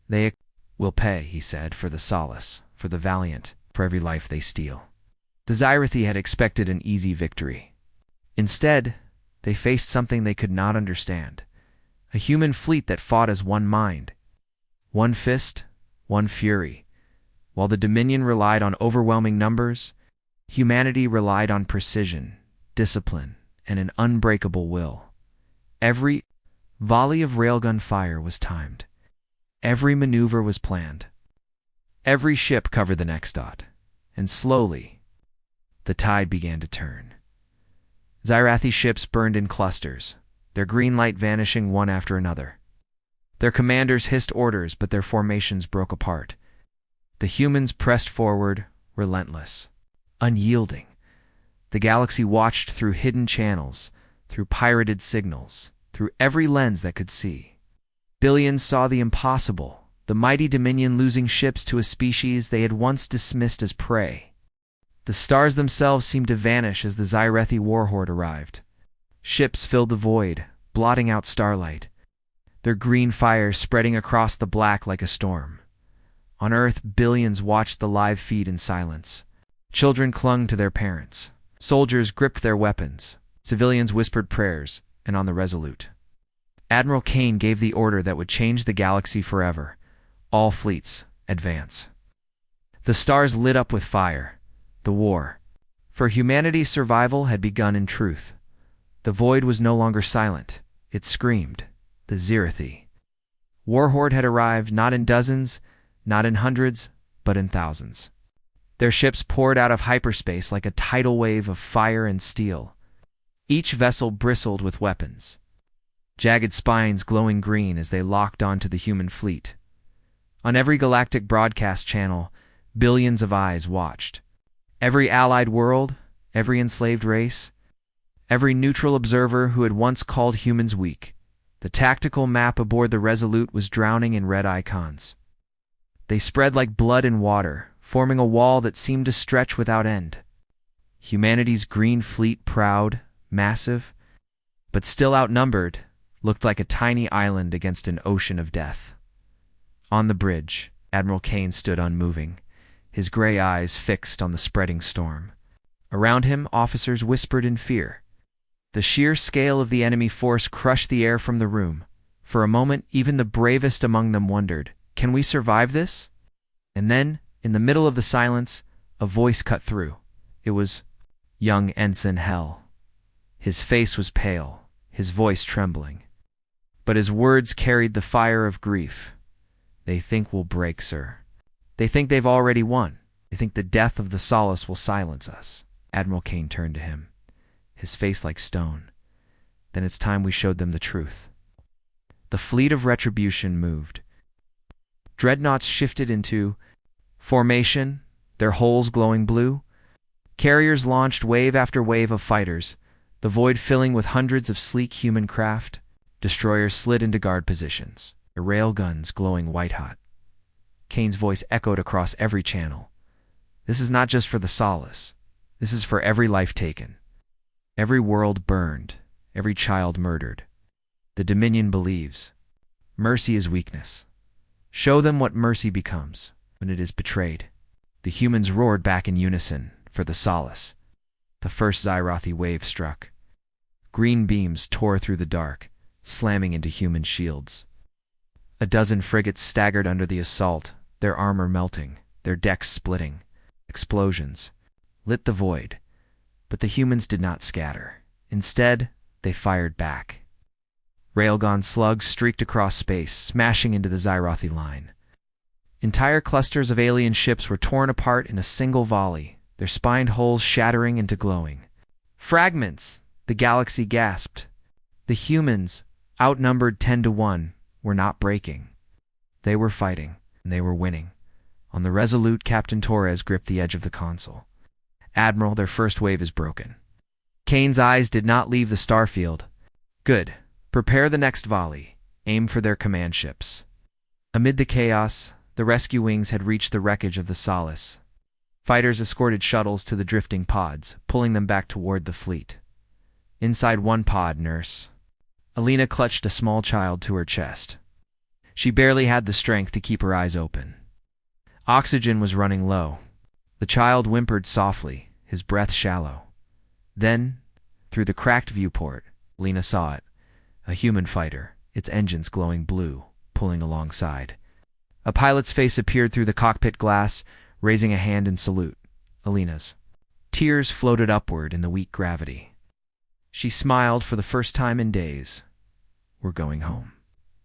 "They will pay," he said, "for the Solace, for the Valiant, for every life they steal." The Xyrathi had expected an easy victory. Instead, they faced something they could not understand. A human fleet that fought as one mind. One fist, one fury. While the Dominion relied on overwhelming numbers, humanity relied on precision, discipline, and an unbreakable will. Every volley of railgun fire was timed. Every maneuver was planned. Every ship covered the next dot. And slowly, the tide began to turn. Xyrathi ships burned in clusters, their green light vanishing one after another. Their commanders hissed orders, but their formations broke apart. The humans pressed forward, relentless, unyielding. The galaxy watched through hidden channels, through pirated signals, through every lens that could see. Billions saw the impossible, the mighty Dominion losing ships to a species they had once dismissed as prey. The stars themselves seemed to vanish as the Xyrathi warhorde arrived. Ships filled the void, blotting out starlight, their green fire spreading across the black like a storm. On Earth, billions watched the live feed in silence. Children clung to their parents. Soldiers gripped their weapons. Civilians whispered prayers, and on the Resolute, Admiral Kane gave the order that would change the galaxy forever. All fleets, advance. The stars lit up with fire. The war for humanity's survival had begun in truth. The void was no longer silent. It screamed. The Xyrathi warhorde had arrived, not in dozens, not in hundreds, but in thousands. Their ships poured out of hyperspace like a tidal wave of fire and steel. Each vessel bristled with weapons, jagged spines glowing green as they locked onto the human fleet. On every galactic broadcast channel, billions of eyes watched. Every allied world, every enslaved race, every neutral observer who had once called humans weak. The tactical map aboard the Resolute was drowning in red icons. They spread like blood in water, forming a wall that seemed to stretch without end. Humanity's green fleet, proud, massive, but still outnumbered, looked like a tiny island against an ocean of death. On the bridge, Admiral Kane stood unmoving, his gray eyes fixed on the spreading storm. Around him, officers whispered in fear. The sheer scale of the enemy force crushed the air from the room. For a moment, even the bravest among them wondered, "Can we survive this?" And then, in the middle of the silence, a voice cut through. It was young Ensign Hell. His face was pale, his voice trembling. But his words carried the fire of grief. "They think we'll break, sir. They think they've already won. They think the death of the Solace will silence us." Admiral Kane turned to him, his face like stone. "Then it's time we showed them the truth." The Fleet of Retribution moved. Dreadnoughts shifted into formation, their hulls glowing blue. Carriers launched wave after wave of fighters, the void filling with hundreds of sleek human craft. Destroyers slid into guard positions, their rail guns glowing white-hot. Kane's voice echoed across every channel. "This is not just for the Solace. This is for every life taken, every world burned, every child murdered. The Dominion believes mercy is weakness. Show them what mercy becomes when it is betrayed." The humans roared back in unison, "For the Solace." The first Xyrathi wave struck. Green beams tore through the dark, slamming into human shields. A dozen frigates staggered under the assault, their armor melting, their decks splitting. Explosions lit the void, but the humans did not scatter. Instead, they fired back. Railgun slugs streaked across space, smashing into the Xyrathi line. Entire clusters of alien ships were torn apart in a single volley, their spined hulls shattering into glowing fragments. The galaxy gasped. The humans, outnumbered 10-1, were not breaking. They were fighting, and they were winning. On the Resolute, Captain Torres gripped the edge of the console. "Admiral, their first wave is broken." Kane's eyes did not leave the starfield. "Good. Prepare the next volley. Aim for their command ships." Amid the chaos, the rescue wings had reached the wreckage of the Solace. Fighters escorted shuttles to the drifting pods, pulling them back toward the fleet. Inside one pod, Nurse Alina clutched a small child to her chest. She barely had the strength to keep her eyes open. Oxygen was running low. The child whimpered softly, his breath shallow. Then, through the cracked viewport, Alina saw it. A human fighter, its engines glowing blue, pulling alongside. A pilot's face appeared through the cockpit glass, raising a hand in salute. Alina's. Tears floated upward in the weak gravity. She smiled for the first time in days. "We're going home,"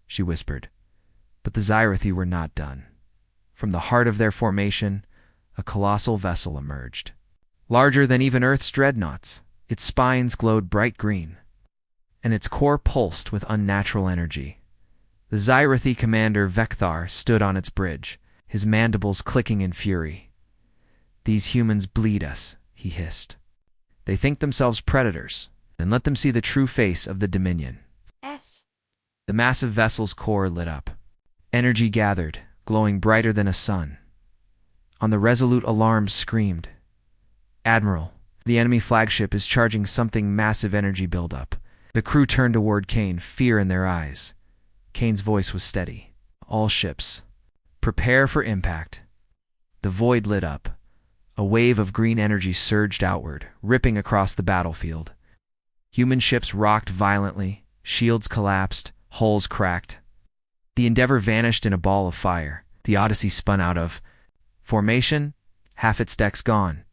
she whispered. But the Xyrathi were not done. From the heart of their formation, a colossal vessel emerged. Larger than even Earth's dreadnoughts, its spines glowed bright green, and its core pulsed with unnatural energy. The Xyrathi commander Vekthar stood on its bridge, his mandibles clicking in fury. "These humans bleed us," he hissed. "They think themselves predators. Then let them see the true face of the Dominion." S. The massive vessel's core lit up. Energy gathered, glowing brighter than a sun. On the Resolute, alarms screamed. "Admiral, the enemy flagship is charging something massive energy buildup." The crew turned toward Kane, fear in their eyes. Kane's voice was steady. "All ships, prepare for impact." The void lit up. A wave of green energy surged outward, ripping across the battlefield. Human ships rocked violently, shields collapsed, hulls cracked. The Endeavor vanished in a ball of fire. The Odyssey spun out of formation, half its decks gone,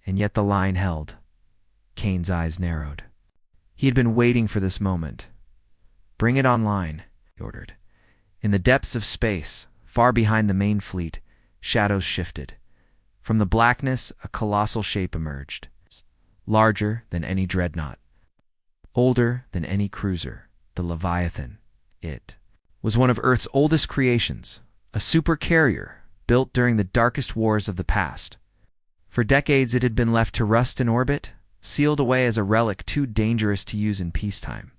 and yet the line held. Kane's eyes narrowed. He had been waiting for this moment. "Bring it online," he ordered. In the depths of space, far behind the main fleet, shadows shifted. From the blackness, a colossal shape emerged. Larger than any dreadnought. Older than any cruiser, the Leviathan. It was one of Earth's oldest creations, a supercarrier built during the darkest wars of the past. For decades it had been left to rust in orbit, sealed away as a relic too dangerous to use in peacetime.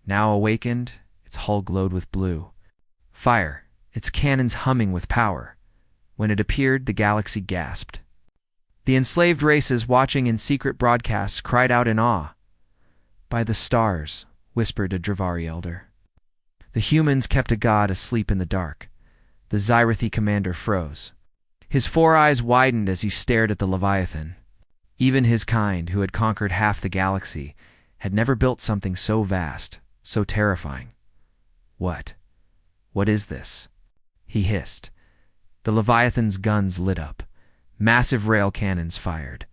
Now awakened, its hull glowed with blue. Fire, its cannons humming with power. When it appeared, the galaxy gasped. The enslaved races watching in secret broadcasts cried out in awe. "By the stars," whispered a Dravari elder. The humans kept a god asleep in the dark. The Xyrathi commander froze. His 4 eyes widened as he stared at the Leviathan. Even his kind, who had conquered half the galaxy, had never built something so vast, so terrifying. What is this?" he hissed. The Leviathan's guns lit up. Massive rail cannons fired,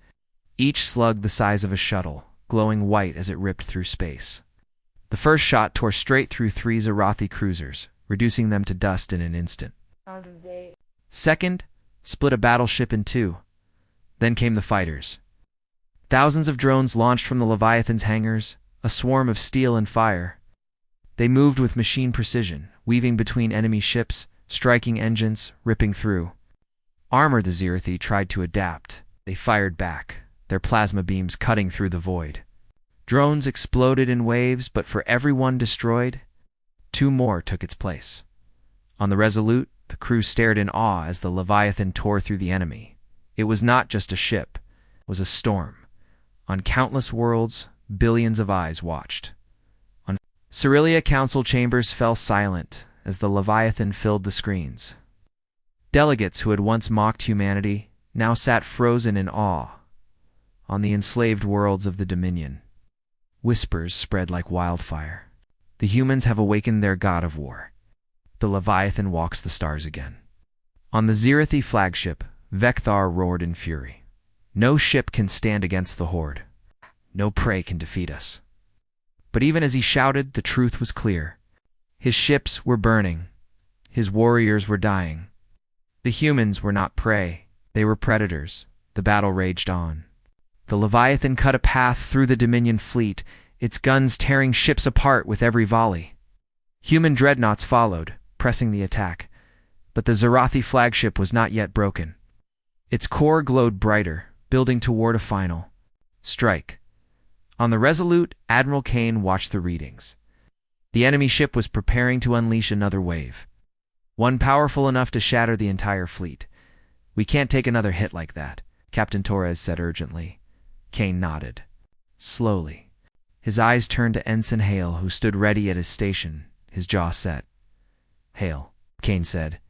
each slug the size of a shuttle, glowing white as it ripped through space. The first shot tore straight through 3 Xyrathi cruisers, reducing them to dust in an instant. Second, split a battleship in 2. Then came the fighters. Thousands of drones launched from the Leviathan's hangars, a swarm of steel and fire. They moved with machine precision, weaving between enemy ships, striking engines, ripping through. Armored, the Xyrathi tried to adapt. They fired back, their plasma beams cutting through the void. Drones exploded in waves, but for every one destroyed, 2 more took its place. On the Resolute, the crew stared in awe as the Leviathan tore through the enemy. It was not just a ship, it was a storm. On countless worlds, billions of eyes watched. On Cyrilia council chambers fell silent as the Leviathan filled the screens. Delegates who had once mocked humanity now sat frozen in awe. On the enslaved worlds of the Dominion, whispers spread like wildfire. The humans have awakened their god of war. The Leviathan walks the stars again. On the Xyrathi flagship, Vecthar roared in fury. "No ship can stand against the Horde. No prey can defeat us." But even as he shouted, the truth was clear. His ships were burning. His warriors were dying. The humans were not prey. They were predators. The battle raged on. The Leviathan cut a path through the Dominion fleet, its guns tearing ships apart with every volley. Human dreadnoughts followed, pressing the attack. But the Xyrathi flagship was not yet broken. Its core glowed brighter, building toward a final strike. On the Resolute, Admiral Kane watched the readings. The enemy ship was preparing to unleash another wave. One powerful enough to shatter the entire fleet. "We can't take another hit like that," Captain Torres said urgently. Kane nodded. Slowly. His eyes turned to Ensign Hale, who stood ready at his station, his jaw set. "Hale," Kane said,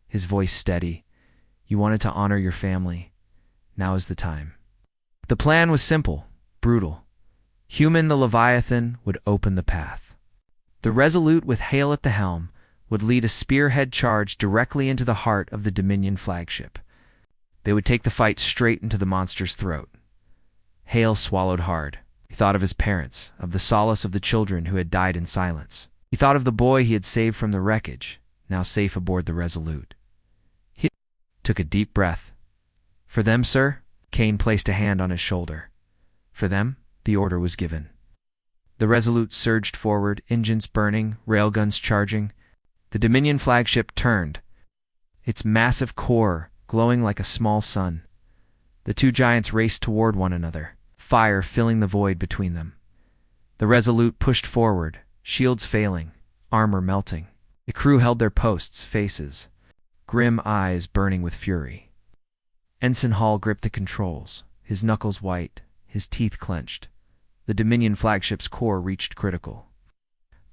his voice steady, "you wanted to honor your family. Now is the time." The plan was simple, brutal. Human the Leviathan would open the path. The Resolute, with Hale at the helm, would lead a spearhead charge directly into the heart of the Dominion flagship. They would take the fight straight into the monster's throat. Hale swallowed hard. He thought of his parents, of the solace of the children who had died in silence. He thought of the boy he had saved from the wreckage, now safe aboard the Resolute. He took a deep breath. "For them, sir?" Kane placed a hand on his shoulder. For them, the order was given. The Resolute surged forward, engines burning, railguns charging. The Dominion flagship turned, its massive core glowing like a small sun. The 2 giants raced toward one another, fire filling the void between them. The Resolute pushed forward, shields failing, armor melting. The crew held their posts, faces, grim eyes burning with fury. Ensign Hall gripped the controls, his knuckles white, his teeth clenched. The Dominion flagship's core reached critical.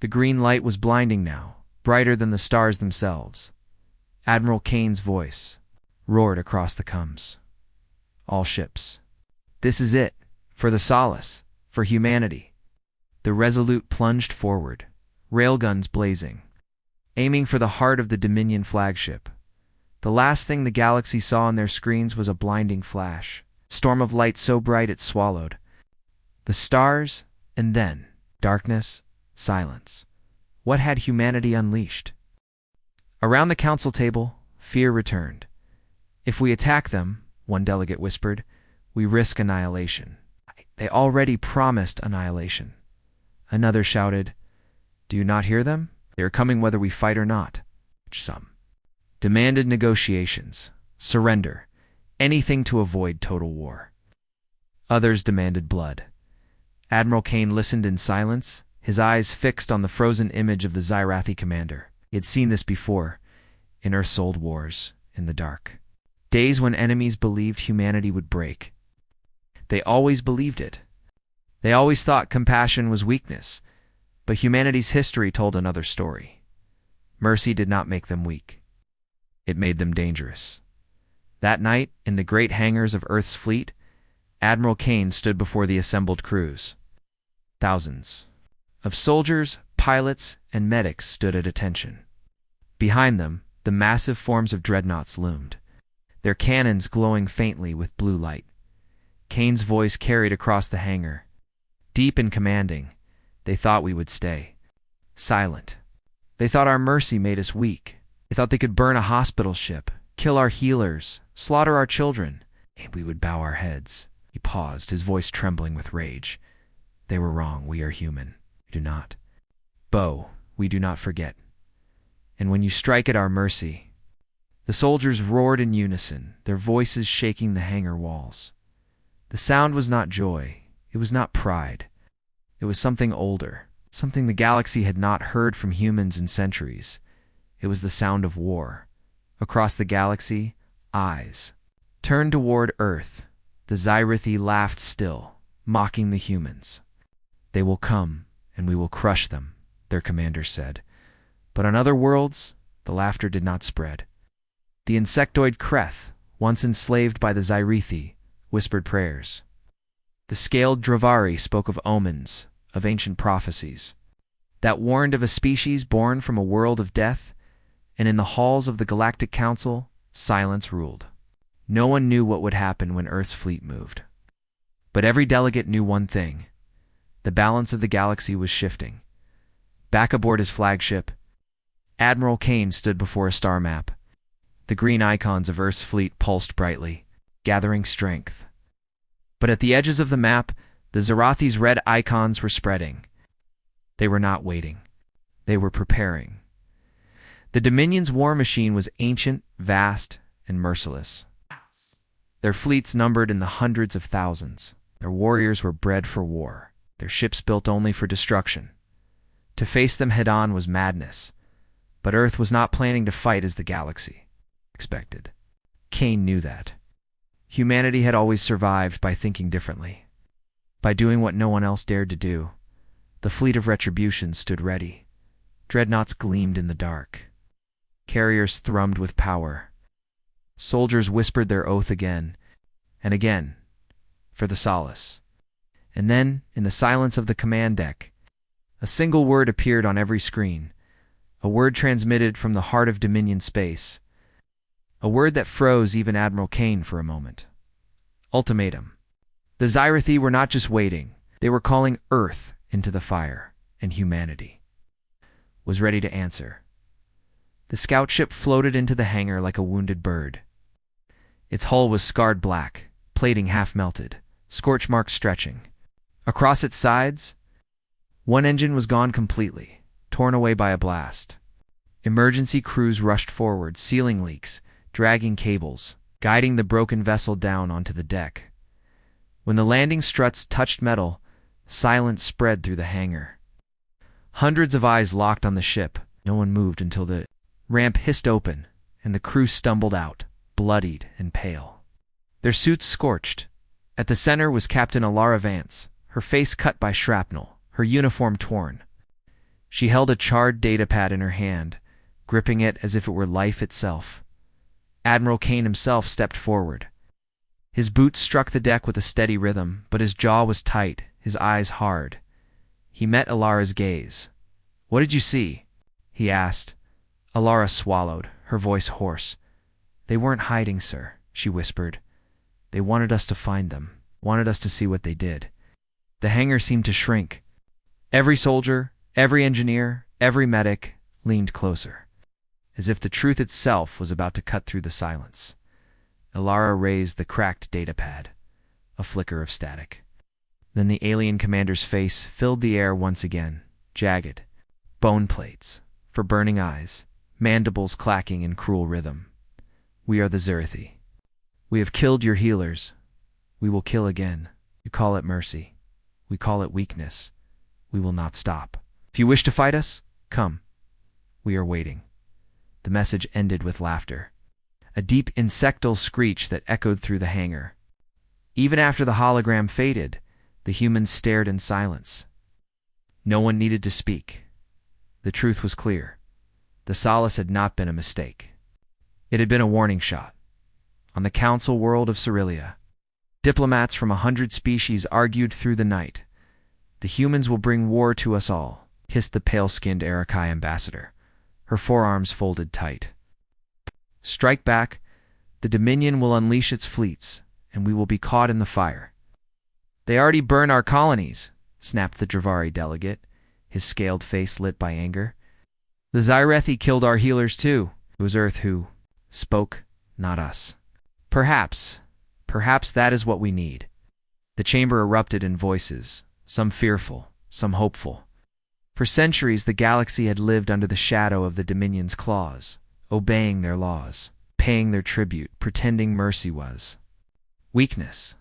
The green light was blinding now, brighter than the stars themselves. Admiral Kane's voice roared across the comms. "All ships. This is it, for the Solace, for humanity." The Resolute plunged forward, railguns blazing, aiming for the heart of the Dominion flagship. The last thing the galaxy saw on their screens was a blinding flash, storm of light so bright it swallowed the stars, and then darkness, silence. What had humanity unleashed? Around the council table, fear returned. "If we attack them," one delegate whispered, "we risk annihilation." "They already promised annihilation." Another shouted, "Do you not hear them? They are coming whether we fight or not." Some demanded negotiations, surrender, anything to avoid total war. Others demanded blood. Admiral Kane listened in silence, his eyes fixed on the frozen image of the Xyrathi commander. He had seen this before, in Earth's old wars, in the dark. Days when enemies believed humanity would break. They always believed it. They always thought compassion was weakness, but humanity's history told another story. Mercy did not make them weak. It made them dangerous. That night, in the great hangars of Earth's fleet, Admiral Kane stood before the assembled crews. Thousands of soldiers, pilots, and medics stood at attention. Behind them, the massive forms of dreadnoughts loomed, their cannons glowing faintly with blue light. Kane's voice carried across the hangar. Deep and commanding, they thought we would stay silent. They thought our mercy made us weak. They thought they could burn a hospital ship, kill our healers, slaughter our children, and we would bow our heads. He paused, his voice trembling with rage. They were wrong. We are human. We do not bow. We do not forget. And when you strike at our mercy, the soldiers roared in unison, their voices shaking the hangar walls. The sound was not joy. It was not pride. It was something older, something the galaxy had not heard from humans in centuries. It was the sound of war. Across the galaxy, eyes turned toward Earth. The Xyrathi laughed still, mocking the humans. They will come, and we will crush them, their commander said. But on other worlds, the laughter did not spread. The insectoid Kreth, once enslaved by the Xyrathi, whispered prayers. The scaled Dravari spoke of omens, of ancient prophecies, that warned of a species born from a world of death, and in the halls of the Galactic Council, silence ruled. No one knew what would happen when Earth's fleet moved. But every delegate knew one thing. The balance of the galaxy was shifting. Back aboard his flagship, Admiral Kane stood before a star map. The green icons of Earth's fleet pulsed brightly, gathering strength. But at the edges of the map, the Xyrathi's red icons were spreading. They were not waiting. They were preparing. The Dominion's war machine was ancient, vast, and merciless. Their fleets numbered in the hundreds of thousands. Their warriors were bred for war, their ships built only for destruction. To face them head-on was madness, but Earth was not planning to fight as the galaxy expected. Kane knew that. Humanity had always survived by thinking differently, by doing what no one else dared to do. The Fleet of Retribution stood ready. Dreadnoughts gleamed in the dark. Carriers thrummed with power. Soldiers whispered their oath again and again for the solace. And then, in the silence of the command deck, a single word appeared on every screen, a word transmitted from the heart of Dominion space, a word that froze even Admiral Kane for a moment. Ultimatum. The Xyrathi were not just waiting, they were calling Earth into the fire, and humanity was ready to answer. The scout ship floated into the hangar like a wounded bird. Its hull was scarred black, plating half melted, scorch marks stretching. Across its sides, one engine was gone completely, torn away by a blast. Emergency crews rushed forward, sealing leaks, dragging cables, guiding the broken vessel down onto the deck. When the landing struts touched metal, silence spread through the hangar. Hundreds of eyes locked on the ship. No one moved until the ramp hissed open, and the crew stumbled out, bloodied and pale. Their suits scorched. At the center was Captain Alara Vance, her face cut by shrapnel, her uniform torn. She held a charred datapad in her hand, gripping it as if it were life itself. Admiral Kane himself stepped forward. His boots struck the deck with a steady rhythm, but his jaw was tight, his eyes hard. He met Alara's gaze. "What did you see?" he asked. Alara swallowed, her voice hoarse. "They weren't hiding, sir," she whispered. "They wanted us to find them, wanted us to see what they did." The hangar seemed to shrink. Every soldier, every engineer, every medic leaned closer, as if the truth itself was about to cut through the silence. Alara raised the cracked datapad, a flicker of static. Then the alien commander's face filled the air once again, jagged, bone plates, for burning eyes, mandibles clacking in cruel rhythm. "We are the Xyrathi. We have killed your healers. We will kill again. You call it mercy. We call it weakness. We will not stop. If you wish to fight us, come. We are waiting." The message ended with laughter. a deep insectal screech that echoed through the hangar. Even after the hologram faded, the humans stared in silence. No one needed to speak. The truth was clear. The solace had not been a mistake. It had been a warning shot. On the council world of Cyrilia, diplomats from 100 species argued through the night. "The humans will bring war to us all," hissed the pale-skinned Arakai ambassador, her forearms folded tight. "Strike back, the Dominion will unleash its fleets, and we will be caught in the fire." "They already burned our colonies," snapped the Dravari delegate, his scaled face lit by anger. "The Xyrathi killed our healers too." It was Earth who spoke, not us. Perhaps that is what we need." The chamber erupted in voices, some fearful, some hopeful. For centuries the galaxy had lived under the shadow of the Dominion's claws, obeying their laws, paying their tribute, pretending mercy was weakness.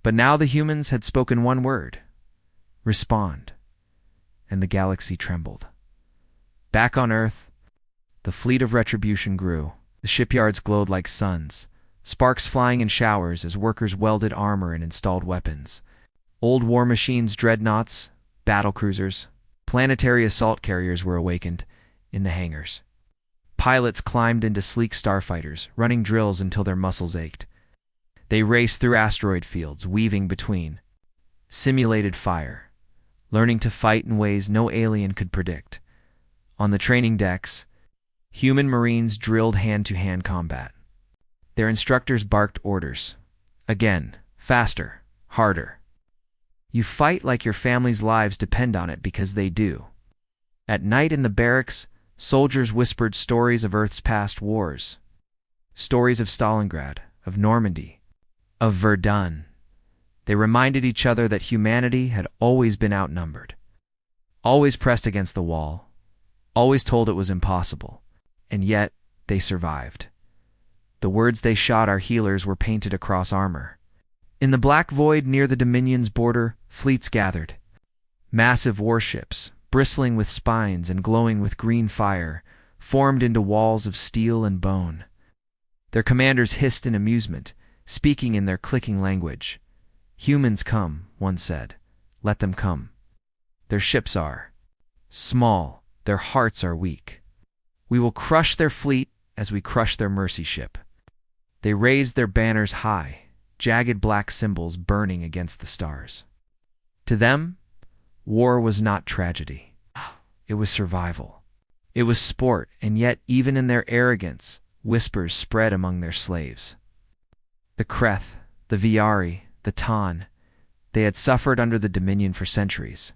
But now the humans had spoken one word: respond. And the galaxy trembled. Back on Earth, the Fleet of Retribution grew. The shipyards glowed like suns, sparks flying in showers as workers welded armor and installed weapons. Old war machines, dreadnoughts, battlecruisers, planetary assault carriers were awakened in the hangars. Pilots climbed into sleek starfighters, running drills until their muscles ached. They raced through asteroid fields, weaving between simulated fire, learning to fight in ways no alien could predict. On the training decks, human Marines drilled hand-to-hand combat. Their instructors barked orders. Again, faster, harder. You fight like your family's lives depend on it, because they do. At night in the barracks, soldiers whispered stories of Earth's past wars. Stories of Stalingrad, of Normandy, of Verdun. They reminded each other that humanity had always been outnumbered, always pressed against the wall, always told it was impossible, and yet they survived. The words they shot our healers were painted across armor. In the black void near the Dominion's border, fleets gathered. Massive warships, bristling with spines and glowing with green fire, formed into walls of steel and bone. Their commanders hissed in amusement, speaking in their clicking language. "Humans come," one said. "Let them come. Their ships are small, their hearts are weak. We will crush their fleet as we crush their mercy ship." They raised their banners high, jagged black symbols burning against the stars. To them, war was not tragedy. It was survival. It was sport, and yet even in their arrogance, whispers spread among their slaves. The Kreth, the Viari, the Tan, they had suffered under the Dominion for centuries.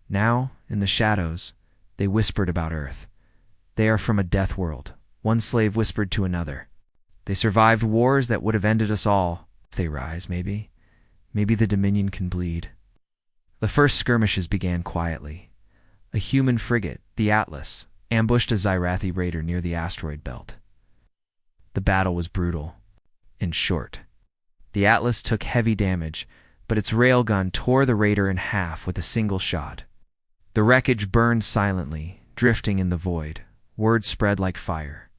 Now, in the shadows, they whispered about Earth. "They are from a death world," one slave whispered to another. "They survived wars that would have ended us all. If they rise, maybe the Dominion can bleed." The first skirmishes began quietly. A human frigate, the Atlas, ambushed a Xyrathi raider near the asteroid belt. The battle was brutal and short. The Atlas took heavy damage, but its railgun tore the raider in half with a single shot. The wreckage burned silently, drifting in the void. Word spread like fire.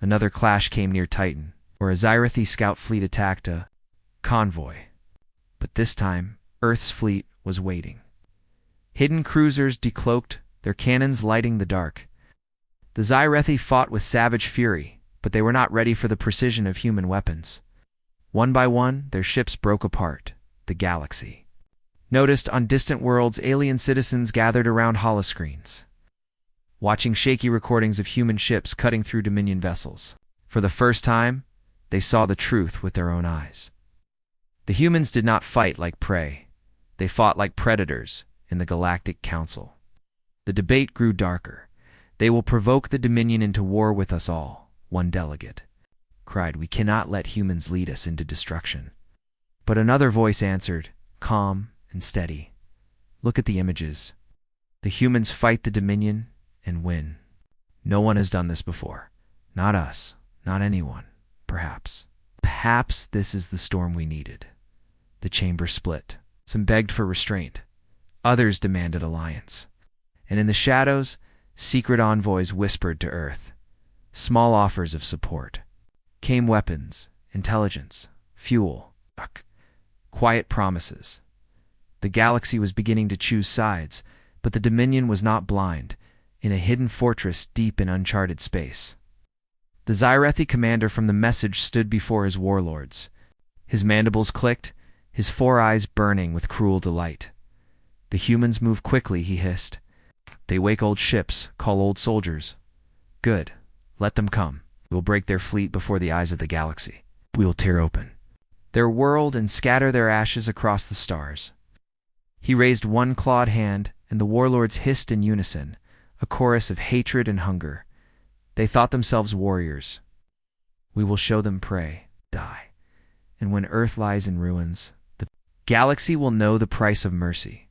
Another clash came near Titan, where a Xyrathi scout fleet attacked a convoy. But this time, Earth's fleet was waiting. Hidden cruisers decloaked, their cannons lighting the dark. The Xyrathi fought with savage fury, but they were not ready for the precision of human weapons. One by one, their ships broke apart. The galaxy noticed on distant worlds alien citizens gathered around holoscreens, watching shaky recordings of human ships cutting through Dominion vessels. For the first time, they saw the truth with their own eyes. The humans did not fight like prey. They fought like predators in the Galactic Council. The debate grew darker. "They will provoke the Dominion into war with us all," one delegate cried. "We cannot let humans lead us into destruction." But another voice answered, calm and steady. "Look at the images. The humans fight the Dominion and win. No one has done this before. Not us, not anyone. Perhaps this is the storm we needed." The chamber split. Some begged for restraint. Others demanded alliance. And in the shadows, secret envoys whispered to Earth, small offers of support. came weapons, intelligence, fuel, quiet promises. The galaxy was beginning to choose sides, but the Dominion was not blind, in a hidden fortress deep in uncharted space. The Xyrathi commander from the message stood before his warlords. His mandibles clicked, his 4 eyes burning with cruel delight. "The humans move quickly," he hissed. "They wake old ships, call old soldiers. Good. Let them come. We'll break their fleet before the eyes of the galaxy. We'll tear open their world and scatter their ashes across the stars." He raised one clawed hand, and the warlords hissed in unison, a chorus of hatred and hunger. They thought themselves warriors. "We will show them prey, die. And when Earth lies in ruins, the galaxy will know the price of mercy."